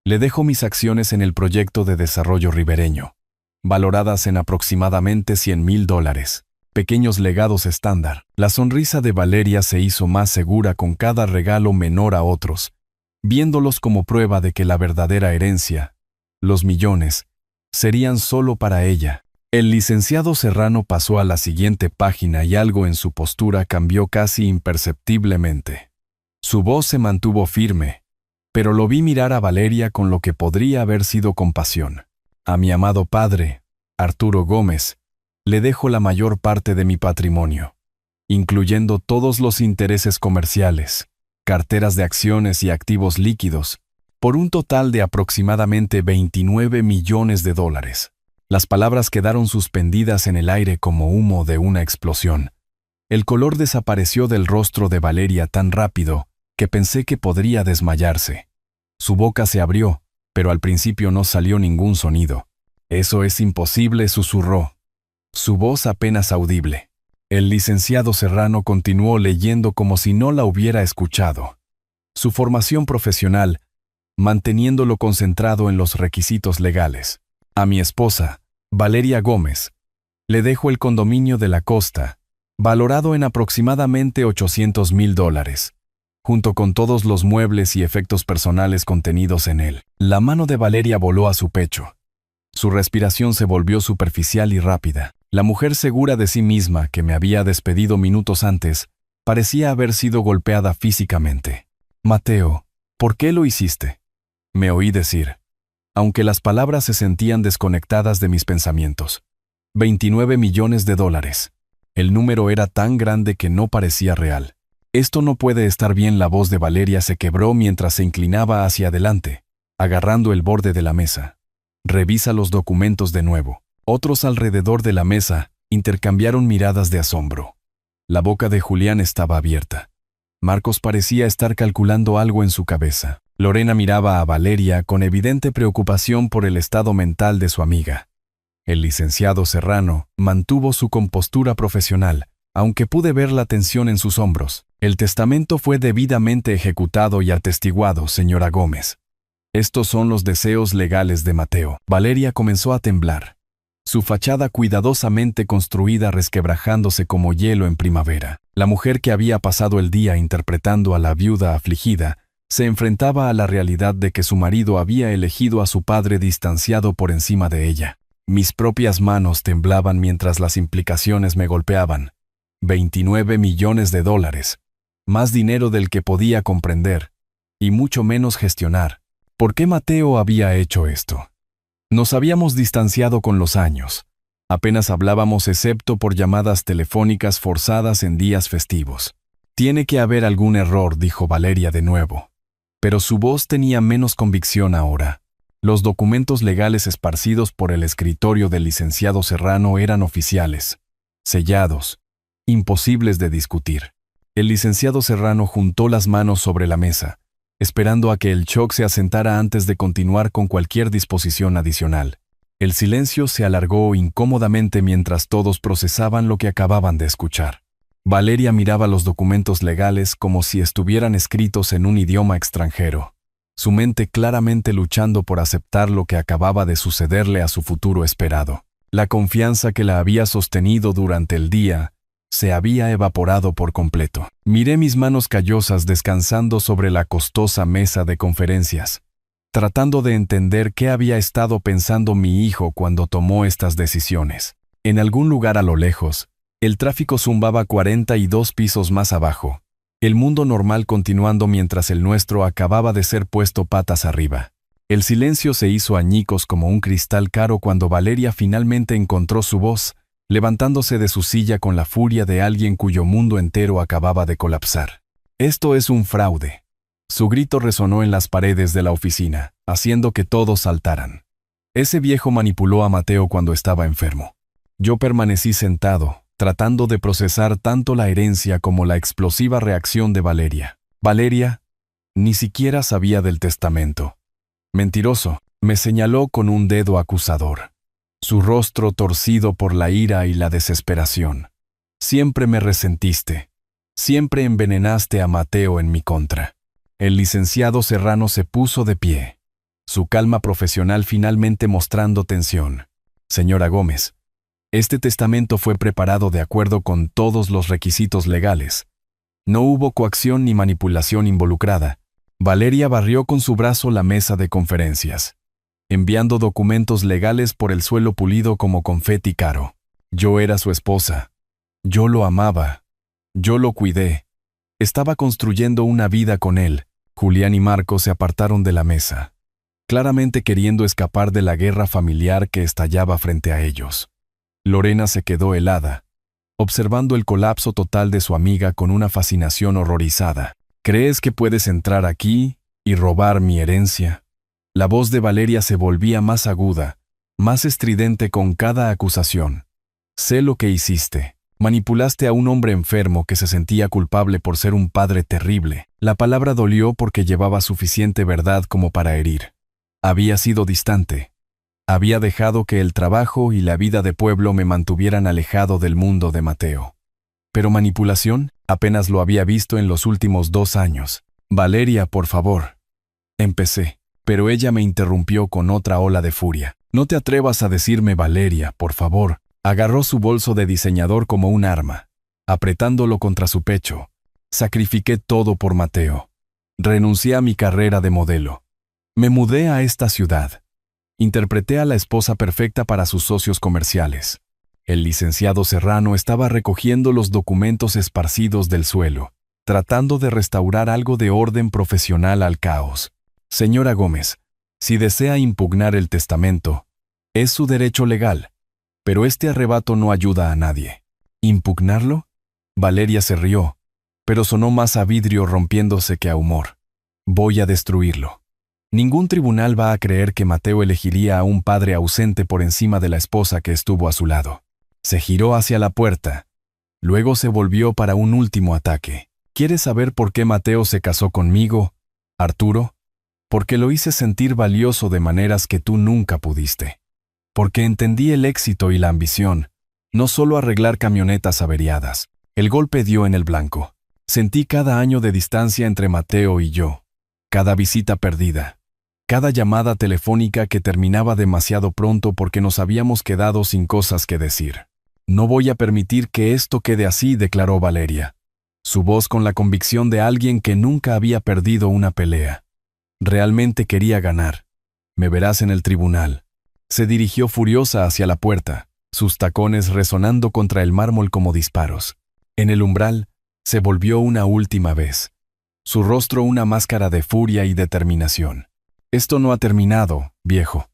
le dejo mis acciones en el proyecto de desarrollo ribereño, valoradas en aproximadamente $100,000. Pequeños legados estándar. La sonrisa de Valeria se hizo más segura con cada regalo menor a otros, viéndolos como prueba de que la verdadera herencia, los millones, serían solo para ella. El licenciado Serrano pasó a la siguiente página y algo en su postura cambió casi imperceptiblemente. Su voz se mantuvo firme, pero lo vi mirar a Valeria con lo que podría haber sido compasión. A mi amado padre, Arturo Gómez, le dejo la mayor parte de mi patrimonio, incluyendo todos los intereses comerciales, carteras de acciones y activos líquidos, por un total de aproximadamente $29 millones. Las palabras quedaron suspendidas en el aire como humo de una explosión. El color desapareció del rostro de Valeria tan rápido que pensé que podría desmayarse. Su boca se abrió, pero al principio no salió ningún sonido. «Eso es imposible», susurró, su voz apenas audible. El licenciado Serrano continuó leyendo como si no la hubiera escuchado. Su formación profesional, manteniéndolo concentrado en los requisitos legales. A mi esposa, Valeria Gómez, le dejo el condominio de la costa, valorado en aproximadamente $800,000, junto con todos los muebles y efectos personales contenidos en él. La mano de Valeria voló a su pecho. Su respiración se volvió superficial y rápida. La mujer segura de sí misma que me había despedido minutos antes, parecía haber sido golpeada físicamente. «Mateo, ¿por qué lo hiciste?», me oí decir, aunque las palabras se sentían desconectadas de mis pensamientos. $29 millones. El número era tan grande que no parecía real. «Esto no puede estar bien». La voz de Valeria se quebró mientras se inclinaba hacia adelante, agarrando el borde de la mesa. «Revisa los documentos de nuevo». Otros alrededor de la mesa intercambiaron miradas de asombro. La boca de Julián estaba abierta. Marcos parecía estar calculando algo en su cabeza. Lorena miraba a Valeria con evidente preocupación por el estado mental de su amiga. El licenciado Serrano mantuvo su compostura profesional, aunque pude ver la tensión en sus hombros. «El testamento fue debidamente ejecutado y atestiguado, señora Gómez. Estos son los deseos legales de Mateo». Valeria comenzó a temblar, su fachada cuidadosamente construida resquebrajándose como hielo en primavera. La mujer que había pasado el día interpretando a la viuda afligida se enfrentaba a la realidad de que su marido había elegido a su padre distanciado por encima de ella. Mis propias manos temblaban mientras las implicaciones me golpeaban. $29 millones, más dinero del que podía comprender, y mucho menos gestionar. ¿Por qué Mateo había hecho esto? Nos habíamos distanciado con los años. Apenas hablábamos excepto por llamadas telefónicas forzadas en días festivos. Tiene que haber algún error, dijo Valeria de nuevo. Pero su voz tenía menos convicción ahora. Los documentos legales esparcidos por el escritorio del licenciado Serrano eran oficiales, sellados, imposibles de discutir. El licenciado Serrano juntó las manos sobre la mesa, esperando a que el shock se asentara antes de continuar con cualquier disposición adicional. El silencio se alargó incómodamente mientras todos procesaban lo que acababan de escuchar. Valeria miraba los documentos legales como si estuvieran escritos en un idioma extranjero, su mente claramente luchando por aceptar lo que acababa de sucederle a su futuro esperado. La confianza que la había sostenido durante el día se había evaporado por completo. Miré mis manos callosas descansando sobre la costosa mesa de conferencias, tratando de entender qué había estado pensando mi hijo cuando tomó estas decisiones. En algún lugar a lo lejos, el tráfico zumbaba 42 pisos más abajo, el mundo normal continuando mientras el nuestro acababa de ser puesto patas arriba. El silencio se hizo añicos como un cristal caro cuando Valeria finalmente encontró su voz, levantándose de su silla con la furia de alguien cuyo mundo entero acababa de colapsar. «Esto es un fraude». Su grito resonó en las paredes de la oficina, haciendo que todos saltaran. Ese viejo manipuló a Mateo cuando estaba enfermo. Yo permanecí sentado, tratando de procesar tanto la herencia como la explosiva reacción de Valeria. Valeria ni siquiera sabía del testamento. «Mentiroso», me señaló con un dedo acusador, su rostro torcido por la ira y la desesperación. «Siempre me resentiste. Siempre envenenaste a Mateo en mi contra». El licenciado Serrano se puso de pie, su calma profesional finalmente mostrando tensión. «Señora Gómez, este testamento fue preparado de acuerdo con todos los requisitos legales. No hubo coacción ni manipulación involucrada». Valeria barrió con su brazo la mesa de conferencias, enviando documentos legales por el suelo pulido como confeti caro. Yo era su esposa. Yo lo amaba. Yo lo cuidé. Estaba construyendo una vida con él. Julián y Marco se apartaron de la mesa, claramente queriendo escapar de la guerra familiar que estallaba frente a ellos. Lorena se quedó helada, observando el colapso total de su amiga con una fascinación horrorizada. «¿Crees que puedes entrar aquí y robar mi herencia?» La voz de Valeria se volvía más aguda, más estridente con cada acusación. «Sé lo que hiciste. Manipulaste a un hombre enfermo que se sentía culpable por ser un padre terrible». La palabra dolió porque llevaba suficiente verdad como para herir. Había sido distante. Había dejado que el trabajo y la vida de pueblo me mantuvieran alejado del mundo de Mateo. Pero manipulación, apenas lo había visto en los últimos 2 años. «Valeria, por favor». Empecé, pero ella me interrumpió con otra ola de furia. «No te atrevas a decirme Valeria, por favor». Agarró su bolso de diseñador como un arma, apretándolo contra su pecho. «Sacrifiqué todo por Mateo. Renuncié a mi carrera de modelo. Me mudé a esta ciudad. Interpreté a la esposa perfecta para sus socios comerciales». El licenciado Serrano estaba recogiendo los documentos esparcidos del suelo, tratando de restaurar algo de orden profesional al caos. «Señora Gómez, si desea impugnar el testamento, es su derecho legal, pero este arrebato no ayuda a nadie». «¿Impugnarlo?». Valeria se rió, pero sonó más a vidrio rompiéndose que a humor. «Voy a destruirlo. Ningún tribunal va a creer que Mateo elegiría a un padre ausente por encima de la esposa que estuvo a su lado». Se giró hacia la puerta. Luego se volvió para un último ataque. «¿Quieres saber por qué Mateo se casó conmigo, Arturo? Porque lo hice sentir valioso de maneras que tú nunca pudiste. Porque entendí el éxito y la ambición, no solo arreglar camionetas averiadas». El golpe dio en el blanco. Sentí cada año de distancia entre Mateo y yo, cada visita perdida, cada llamada telefónica que terminaba demasiado pronto porque nos habíamos quedado sin cosas que decir. «No voy a permitir que esto quede así», declaró Valeria, su voz con la convicción de alguien que nunca había perdido una pelea. Realmente quería ganar. «Me verás en el tribunal». Se dirigió furiosa hacia la puerta, sus tacones resonando contra el mármol como disparos. En el umbral, se volvió una última vez, su rostro una máscara de furia y determinación. «Esto no ha terminado, viejo.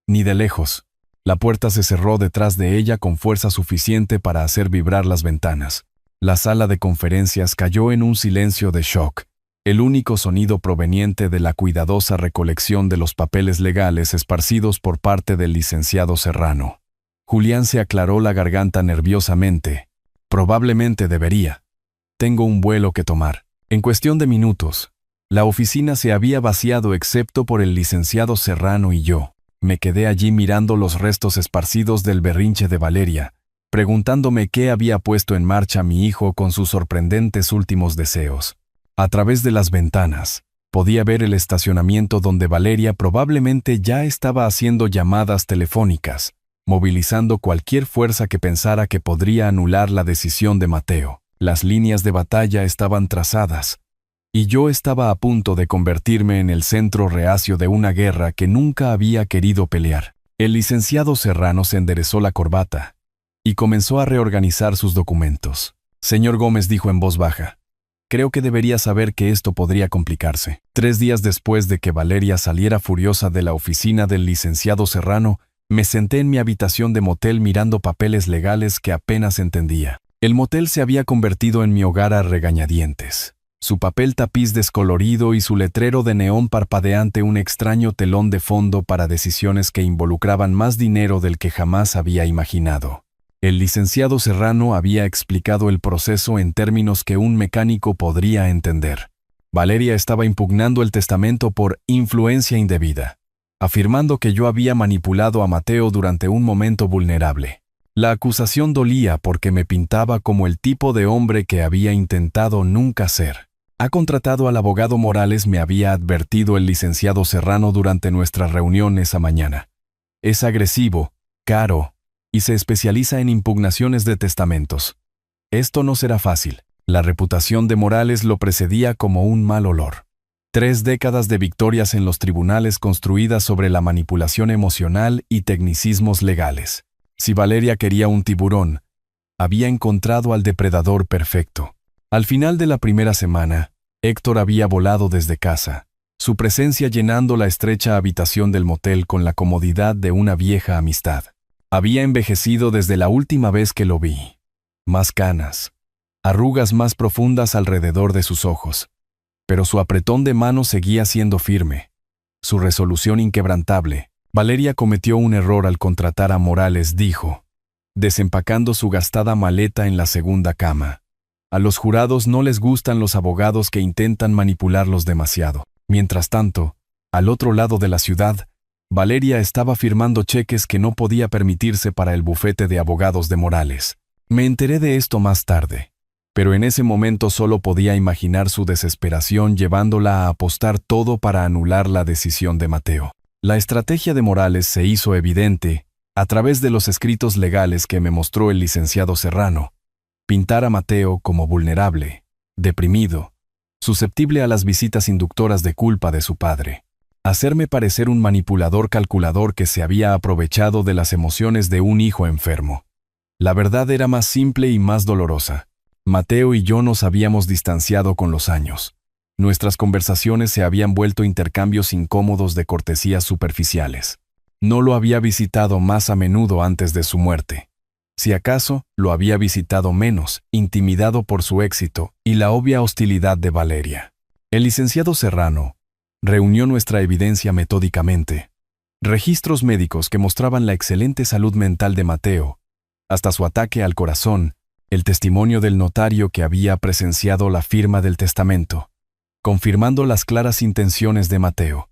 Ni de lejos. La puerta se cerró detrás de ella con fuerza suficiente para hacer vibrar las ventanas. La sala de conferencias cayó en un silencio de shock, el único sonido proveniente de la cuidadosa recolección de los papeles legales esparcidos por parte del licenciado Serrano. Julián se aclaró la garganta nerviosamente. Probablemente debería. Tengo un vuelo que tomar. En cuestión de minutos, la oficina se había vaciado excepto por el licenciado Serrano y yo. Me quedé allí mirando los restos esparcidos del berrinche de Valeria, preguntándome qué había puesto en marcha mi hijo con sus sorprendentes últimos deseos. A través de las ventanas, podía ver el estacionamiento donde Valeria probablemente ya estaba haciendo llamadas telefónicas, movilizando cualquier fuerza que pensara que podría anular la decisión de Mateo. Las líneas de batalla estaban trazadas, y yo estaba a punto de convertirme en el centro reacio de una guerra que nunca había querido pelear. El licenciado Serrano se enderezó la corbata y comenzó a reorganizar sus documentos. Señor Gómez, dijo en voz baja, creo que debería saber que esto podría complicarse. 3 días después de que Valeria saliera furiosa de la oficina del licenciado Serrano, me senté en mi habitación de motel mirando papeles legales que apenas entendía. El motel se había convertido en mi hogar a regañadientes. Su papel tapiz descolorido y su letrero de neón parpadeante un extraño telón de fondo para decisiones que involucraban más dinero del que jamás había imaginado. El licenciado Serrano había explicado el proceso en términos que un mecánico podría entender. Valeria estaba impugnando el testamento por influencia indebida, afirmando que yo había manipulado a Mateo durante un momento vulnerable. La acusación dolía porque me pintaba como el tipo de hombre que había intentado nunca ser. Ha contratado al abogado Morales, me había advertido el licenciado Serrano durante nuestra reunión esa mañana. Es agresivo, caro, y se especializa en impugnaciones de testamentos. Esto no será fácil. La reputación de Morales lo precedía como un mal olor. 3 décadas de victorias en los tribunales construidas sobre la manipulación emocional y tecnicismos legales. Si Valeria quería un tiburón, había encontrado al depredador perfecto. Al final de la primera semana, Héctor había volado desde casa, su presencia llenando la estrecha habitación del motel con la comodidad de una vieja amistad. Había envejecido desde la última vez que lo vi. Más canas, arrugas más profundas alrededor de sus ojos, pero su apretón de mano seguía siendo firme, su resolución inquebrantable. Valeria cometió un error al contratar a Morales, dijo, desempacando su gastada maleta en la segunda cama. A los jurados no les gustan los abogados que intentan manipularlos demasiado. Mientras tanto, al otro lado de la ciudad, Valeria estaba firmando cheques que no podía permitirse para el bufete de abogados de Morales. Me enteré de esto más tarde, pero en ese momento solo podía imaginar su desesperación llevándola a apostar todo para anular la decisión de Mateo. La estrategia de Morales se hizo evidente a través de los escritos legales que me mostró el licenciado Serrano. Pintar a Mateo como vulnerable, deprimido, susceptible a las visitas inductoras de culpa de su padre. Hacerme parecer un manipulador calculador que se había aprovechado de las emociones de un hijo enfermo. La verdad era más simple y más dolorosa. Mateo y yo nos habíamos distanciado con los años. Nuestras conversaciones se habían vuelto intercambios incómodos de cortesías superficiales. No lo había visitado más a menudo antes de su muerte. Si acaso, lo había visitado menos, intimidado por su éxito y la obvia hostilidad de Valeria. El licenciado Serrano reunió nuestra evidencia metódicamente. Registros médicos que mostraban la excelente salud mental de Mateo, hasta su ataque al corazón, el testimonio del notario que había presenciado la firma del testamento, confirmando las claras intenciones de Mateo.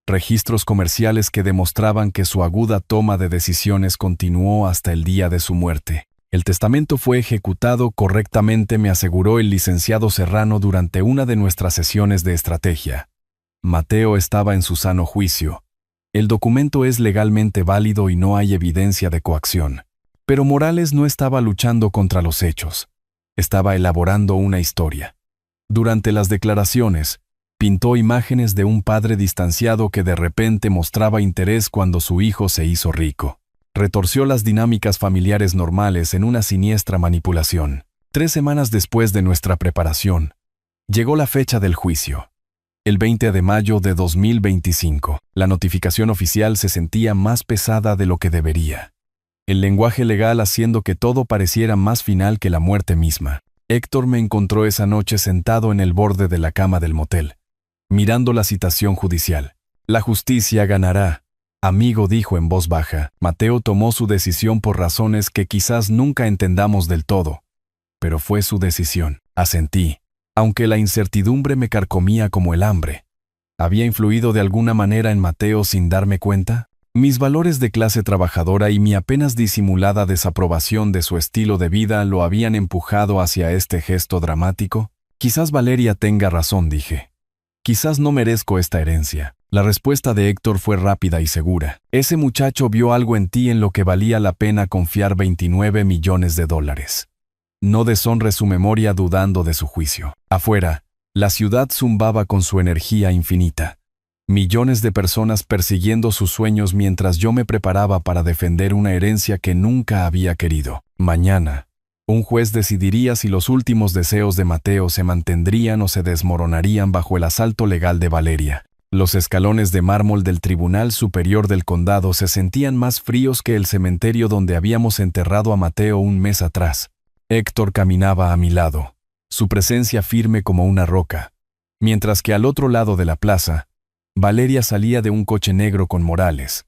Registros comerciales que demostraban que su aguda toma de decisiones continuó hasta el día de su muerte. El testamento fue ejecutado correctamente, me aseguró el licenciado Serrano durante una de nuestras sesiones de estrategia. Mateo estaba en su sano juicio. El documento es legalmente válido y no hay evidencia de coacción. Pero Morales no estaba luchando contra los hechos. Estaba elaborando una historia. Durante las declaraciones, pintó imágenes de un padre distanciado que de repente mostraba interés cuando su hijo se hizo rico. Retorció las dinámicas familiares normales en una siniestra manipulación. 3 semanas después de nuestra preparación, llegó la fecha del juicio. El 20 de mayo de 2025, la notificación oficial se sentía más pesada de lo que debería. El lenguaje legal haciendo que todo pareciera más final que la muerte misma. Héctor me encontró esa noche sentado en el borde de la cama del motel, mirando la citación judicial. La justicia ganará, amigo, dijo en voz baja. Mateo tomó su decisión por razones que quizás nunca entendamos del todo, pero fue su decisión. Asentí, aunque la incertidumbre me carcomía como el hambre. ¿Había influido de alguna manera en Mateo sin darme cuenta? Mis valores de clase trabajadora y mi apenas disimulada desaprobación de su estilo de vida lo habían empujado hacia este gesto dramático. Quizás Valeria tenga razón, dije. Quizás no merezco esta herencia. La respuesta de Héctor fue rápida y segura. Ese muchacho vio algo en ti en lo que valía la pena confiar $29 millones. No deshonre su memoria dudando de su juicio. Afuera, la ciudad zumbaba con su energía infinita. Millones de personas persiguiendo sus sueños mientras yo me preparaba para defender una herencia que nunca había querido. Mañana, un juez decidiría si los últimos deseos de Mateo se mantendrían o se desmoronarían bajo el asalto legal de Valeria. Los escalones de mármol del Tribunal Superior del Condado se sentían más fríos que el cementerio donde habíamos enterrado a Mateo un mes atrás. Héctor caminaba a mi lado, su presencia firme como una roca, mientras que al otro lado de la plaza, Valeria salía de un coche negro con Morales,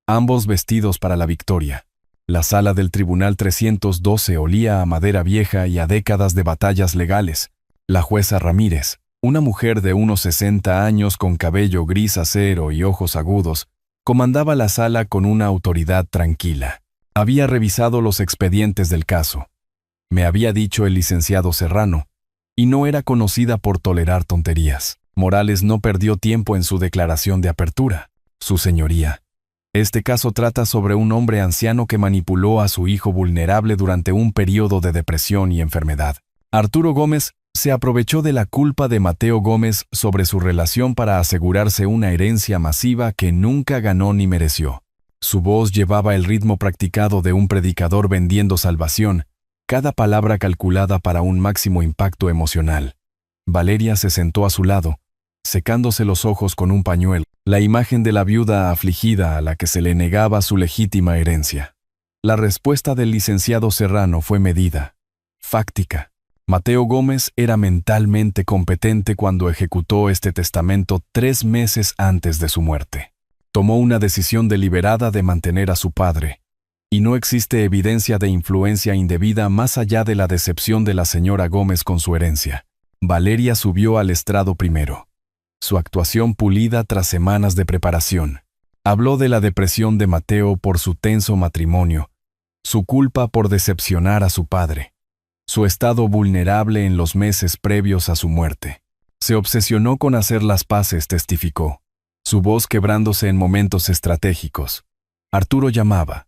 ambos vestidos para la victoria. La sala del Tribunal 312 olía a madera vieja y a décadas de batallas legales. La jueza Ramírez, una mujer de unos 60 años con cabello gris acero y ojos agudos, comandaba la sala con una autoridad tranquila. Había revisado los expedientes del caso. Me había dicho el licenciado Serrano, y no era conocida por tolerar tonterías. Morales no perdió tiempo en su declaración de apertura. Su señoría, este caso trata sobre un hombre anciano que manipuló a su hijo vulnerable durante un periodo de depresión y enfermedad. Arturo Gómez se aprovechó de la culpa de Mateo Gómez sobre su relación para asegurarse una herencia masiva que nunca ganó ni mereció. Su voz llevaba el ritmo practicado de un predicador vendiendo salvación, cada palabra calculada para un máximo impacto emocional. Valeria se sentó a su lado, secándose los ojos con un pañuelo, la imagen de la viuda afligida a la que se le negaba su legítima herencia. La respuesta del licenciado Serrano fue medida, fáctica. Mateo Gómez era mentalmente competente cuando ejecutó este testamento 3 meses antes de su muerte. Tomó una decisión deliberada de mantener a su padre, y no existe evidencia de influencia indebida más allá de la decepción de la señora Gómez con su herencia. Valeria subió al estrado primero. Su actuación pulida tras semanas de preparación. Habló de la depresión de Mateo por su tenso matrimonio, su culpa por decepcionar a su padre, su estado vulnerable en los meses previos a su muerte. Se obsesionó con hacer las paces, testificó, su voz quebrándose en momentos estratégicos. Arturo llamaba,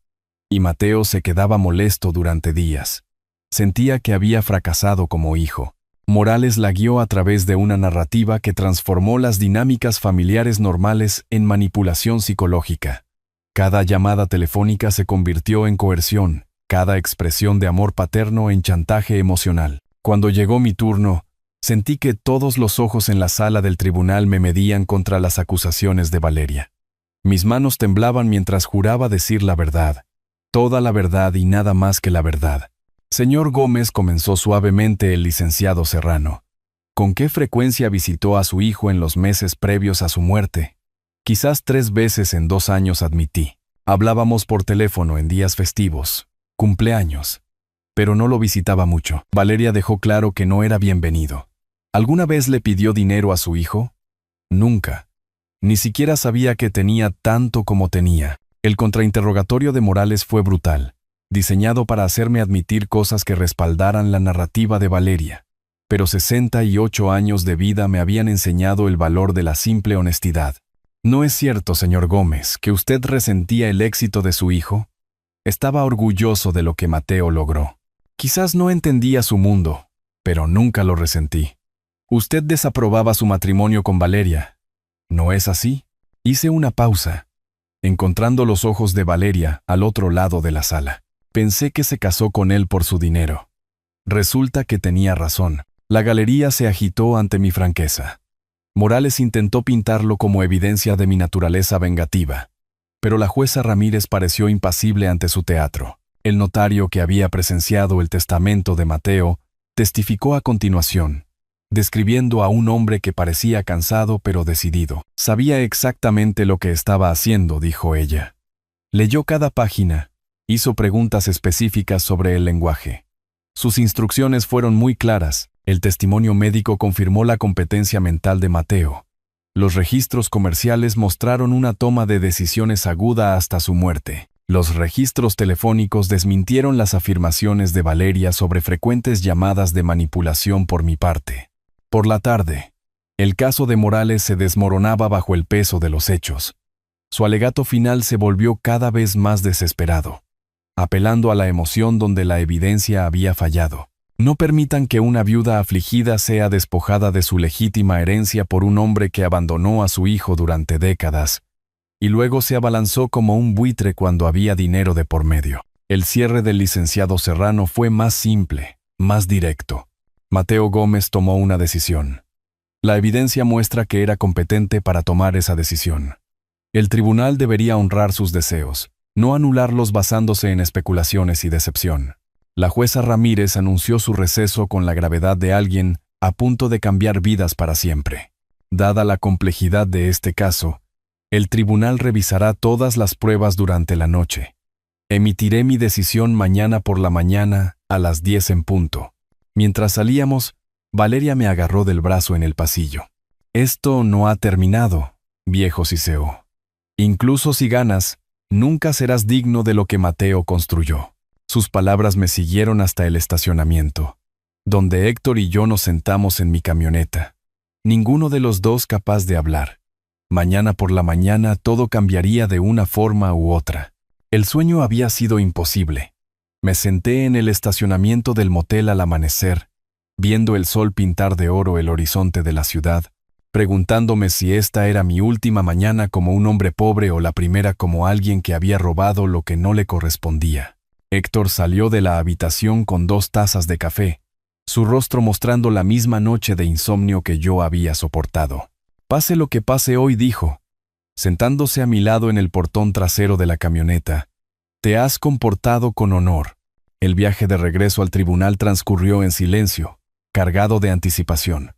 y Mateo se quedaba molesto durante días. Sentía que había fracasado como hijo. Morales la guió a través de una narrativa que transformó las dinámicas familiares normales en manipulación psicológica. Cada llamada telefónica se convirtió en coerción, cada expresión de amor paterno en chantaje emocional. Cuando llegó mi turno, sentí que todos los ojos en la sala del tribunal me medían contra las acusaciones de Valeria. Mis manos temblaban mientras juraba decir la verdad, toda la verdad y nada más que la verdad. Señor Gómez, comenzó suavemente el licenciado Serrano. ¿Con qué frecuencia visitó a su hijo en los meses previos a su muerte? Quizás 3 veces en 2 años, admití. Hablábamos por teléfono en días festivos, cumpleaños, pero no lo visitaba mucho. Valeria dejó claro que no era bienvenido. ¿Alguna vez le pidió dinero a su hijo? Nunca. Ni siquiera sabía que tenía tanto como tenía. El contrainterrogatorio de Morales fue brutal, diseñado para hacerme admitir cosas que respaldaran la narrativa de Valeria. Pero 68 años de vida me habían enseñado el valor de la simple honestidad. ¿No es cierto, señor Gómez, que usted resentía el éxito de su hijo? Estaba orgulloso de lo que Mateo logró. Quizás no entendía su mundo, pero nunca lo resentí. Usted desaprobaba su matrimonio con Valeria. ¿No es así? Hice una pausa, encontrando los ojos de Valeria al otro lado de la sala. Pensé que se casó con él por su dinero. Resulta que tenía razón. La galería se agitó ante mi franqueza. Morales intentó pintarlo como evidencia de mi naturaleza vengativa, pero la jueza Ramírez pareció impasible ante su teatro. El notario que había presenciado el testamento de Mateo testificó a continuación, describiendo a un hombre que parecía cansado pero decidido. Sabía exactamente lo que estaba haciendo, dijo ella. Leyó cada página, hizo preguntas específicas sobre el lenguaje. Sus instrucciones fueron muy claras. El testimonio médico confirmó la competencia mental de Mateo. Los registros comerciales mostraron una toma de decisiones aguda hasta su muerte. Los registros telefónicos desmintieron las afirmaciones de Valeria sobre frecuentes llamadas de manipulación por mi parte. Por la tarde, el caso de Morales se desmoronaba bajo el peso de los hechos. Su alegato final se volvió cada vez más desesperado, apelando a la emoción donde la evidencia había fallado. No permitan que una viuda afligida sea despojada de su legítima herencia por un hombre que abandonó a su hijo durante décadas y luego se abalanzó como un buitre cuando había dinero de por medio. El cierre del licenciado Serrano fue más simple, más directo. Mateo Gómez tomó una decisión. La evidencia muestra que era competente para tomar esa decisión. El tribunal debería honrar sus deseos, no anularlos basándose en especulaciones y decepción. La jueza Ramírez anunció su receso con la gravedad de alguien a punto de cambiar vidas para siempre. Dada la complejidad de este caso, el tribunal revisará todas las pruebas durante la noche. Emitiré mi decisión mañana por la mañana a las 10 en punto. Mientras salíamos, Valeria me agarró del brazo en el pasillo. Esto no ha terminado, viejo Ciceo. Incluso si ganas, nunca serás digno de lo que Mateo construyó. Sus palabras me siguieron hasta el estacionamiento, donde Héctor y yo nos sentamos en mi camioneta. Ninguno de los dos capaz de hablar. Mañana por la mañana todo cambiaría de una forma u otra. El sueño había sido imposible. Me senté en el estacionamiento del motel al amanecer, viendo el sol pintar de oro el horizonte de la ciudad, preguntándome si esta era mi última mañana como un hombre pobre o la primera como alguien que había robado lo que no le correspondía. Héctor salió de la habitación con 2 tazas de café, su rostro mostrando la misma noche de insomnio que yo había soportado. Pase lo que pase hoy, dijo, sentándose a mi lado en el portón trasero de la camioneta. Te has comportado con honor. El viaje de regreso al tribunal transcurrió en silencio, cargado de anticipación.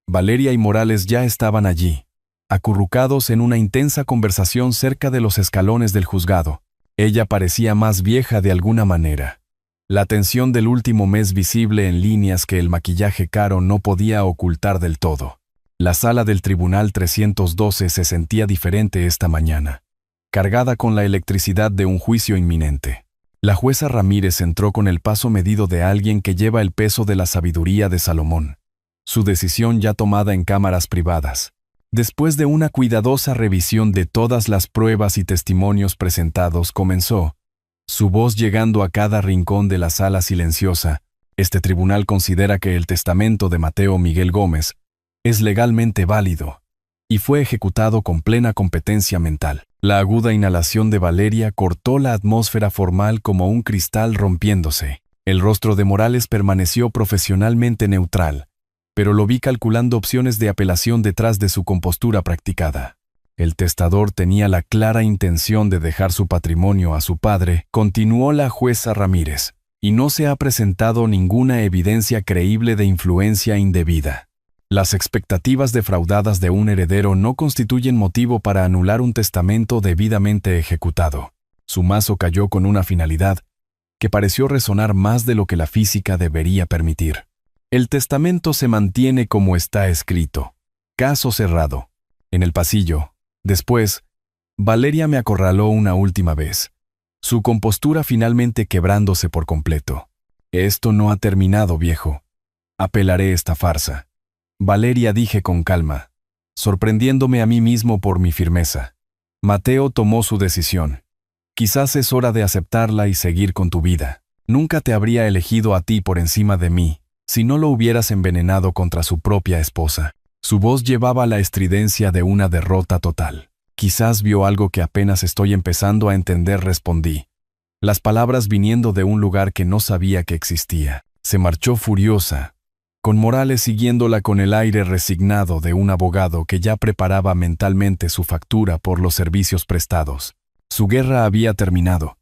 Valeria y Morales ya estaban allí, acurrucados en una intensa conversación cerca de los escalones del juzgado. Ella parecía más vieja de alguna manera. La tensión del último mes visible en líneas que el maquillaje caro no podía ocultar del todo. La sala del Tribunal 312 se sentía diferente esta mañana, cargada con la electricidad de un juicio inminente. La jueza Ramírez entró con el paso medido de alguien que lleva el peso de la sabiduría de Salomón. Su decisión ya tomada en cámaras privadas. Después de una cuidadosa revisión de todas las pruebas y testimonios presentados, comenzó, su voz llegando a cada rincón de la sala silenciosa. Este tribunal considera que el testamento de Mateo Miguel Gómez es legalmente válido y fue ejecutado con plena competencia mental. La aguda inhalación de Valeria cortó la atmósfera formal como un cristal rompiéndose. El rostro de Morales permaneció profesionalmente neutral, pero lo vi calculando opciones de apelación detrás de su compostura practicada. El testador tenía la clara intención de dejar su patrimonio a su padre, continuó la jueza Ramírez, y no se ha presentado ninguna evidencia creíble de influencia indebida. Las expectativas defraudadas de un heredero no constituyen motivo para anular un testamento debidamente ejecutado. Su mazo cayó con una finalidad que pareció resonar más de lo que la física debería permitir. El testamento se mantiene como está escrito. Caso cerrado. En el pasillo. Después, Valeria me acorraló una última vez, su compostura finalmente quebrándose por completo. Esto no ha terminado, viejo. Apelaré esta farsa. Valeria, dije con calma, sorprendiéndome a mí mismo por mi firmeza. Mateo tomó su decisión. Quizás es hora de aceptarla y seguir con tu vida. Nunca te habría elegido a ti por encima de mí, si no lo hubieras envenenado contra su propia esposa. Su voz llevaba la estridencia de una derrota total. Quizás vio algo que apenas estoy empezando a entender, respondí. Las palabras viniendo de un lugar que no sabía que existía. Se marchó furiosa, con Morales siguiéndola con el aire resignado de un abogado que ya preparaba mentalmente su factura por los servicios prestados. Su guerra había terminado,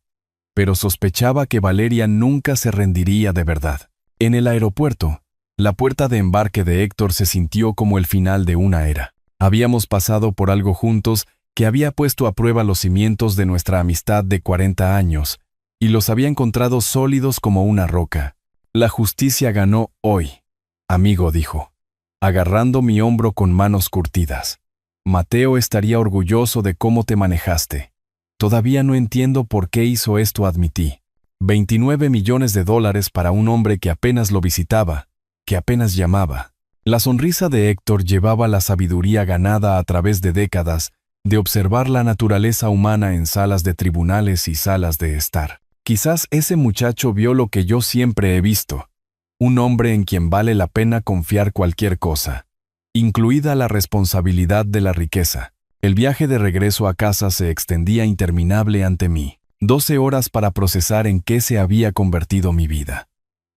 pero sospechaba que Valeria nunca se rendiría de verdad. En el aeropuerto, la puerta de embarque de Héctor se sintió como el final de una era. Habíamos pasado por algo juntos que había puesto a prueba los cimientos de nuestra amistad de 40 años, y los había encontrado sólidos como una roca. La justicia ganó hoy, amigo, dijo, agarrando mi hombro con manos curtidas. Mateo estaría orgulloso de cómo te manejaste. Todavía no entiendo por qué hizo esto, admití. 29 millones de dólares para un hombre que apenas lo visitaba, que apenas llamaba. La sonrisa de Héctor llevaba la sabiduría ganada a través de décadas de observar la naturaleza humana en salas de tribunales y salas de estar. Quizás ese muchacho vio lo que yo siempre he visto, un hombre en quien vale la pena confiar cualquier cosa, incluida la responsabilidad de la riqueza. El viaje de regreso a casa se extendía interminable ante mí. 12 horas para procesar en qué se había convertido mi vida.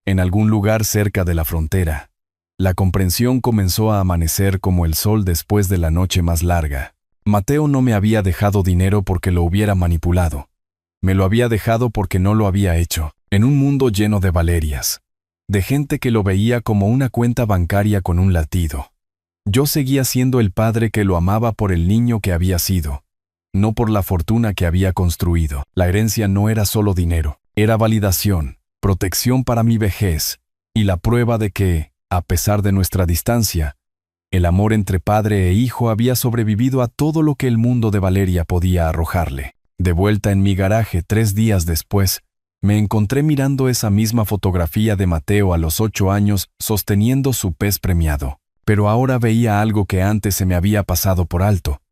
En algún lugar cerca de la frontera, la comprensión comenzó a amanecer como el sol después de la noche más larga. Mateo no me había dejado dinero porque lo hubiera manipulado. Me lo había dejado porque no lo había hecho. En un mundo lleno de Valerias, de gente que lo veía como una cuenta bancaria con un latido. Yo seguía siendo el padre que lo amaba por el niño que había sido, no por la fortuna que había construido. La herencia no era solo dinero, era validación, protección para mi vejez, y la prueba de que, a pesar de nuestra distancia, el amor entre padre e hijo había sobrevivido a todo lo que el mundo de Valeria podía arrojarle. De vuelta en mi garaje 3 días después, me encontré mirando esa misma fotografía de Mateo a los 8 años sosteniendo su pez premiado. Pero ahora veía algo que antes se me había pasado por alto.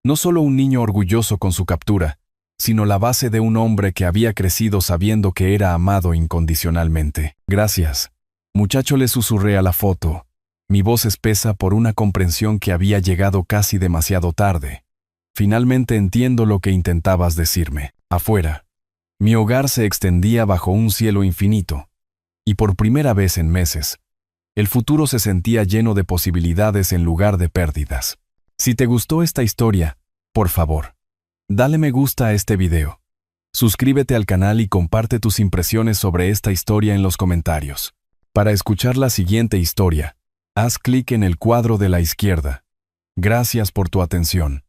No solo un niño orgulloso con su captura, sino la base de un hombre que había crecido sabiendo que era amado incondicionalmente. Gracias, muchacho, le susurré a la foto, mi voz espesa por una comprensión que había llegado casi demasiado tarde. Finalmente entiendo lo que intentabas decirme. Afuera, mi hogar se extendía bajo un cielo infinito, y por primera vez en meses, el futuro se sentía lleno de posibilidades en lugar de pérdidas. Si te gustó esta historia, por favor, dale me gusta a este video. Suscríbete al canal y comparte tus impresiones sobre esta historia en los comentarios. Para escuchar la siguiente historia, haz clic en el cuadro de la izquierda. Gracias por tu atención.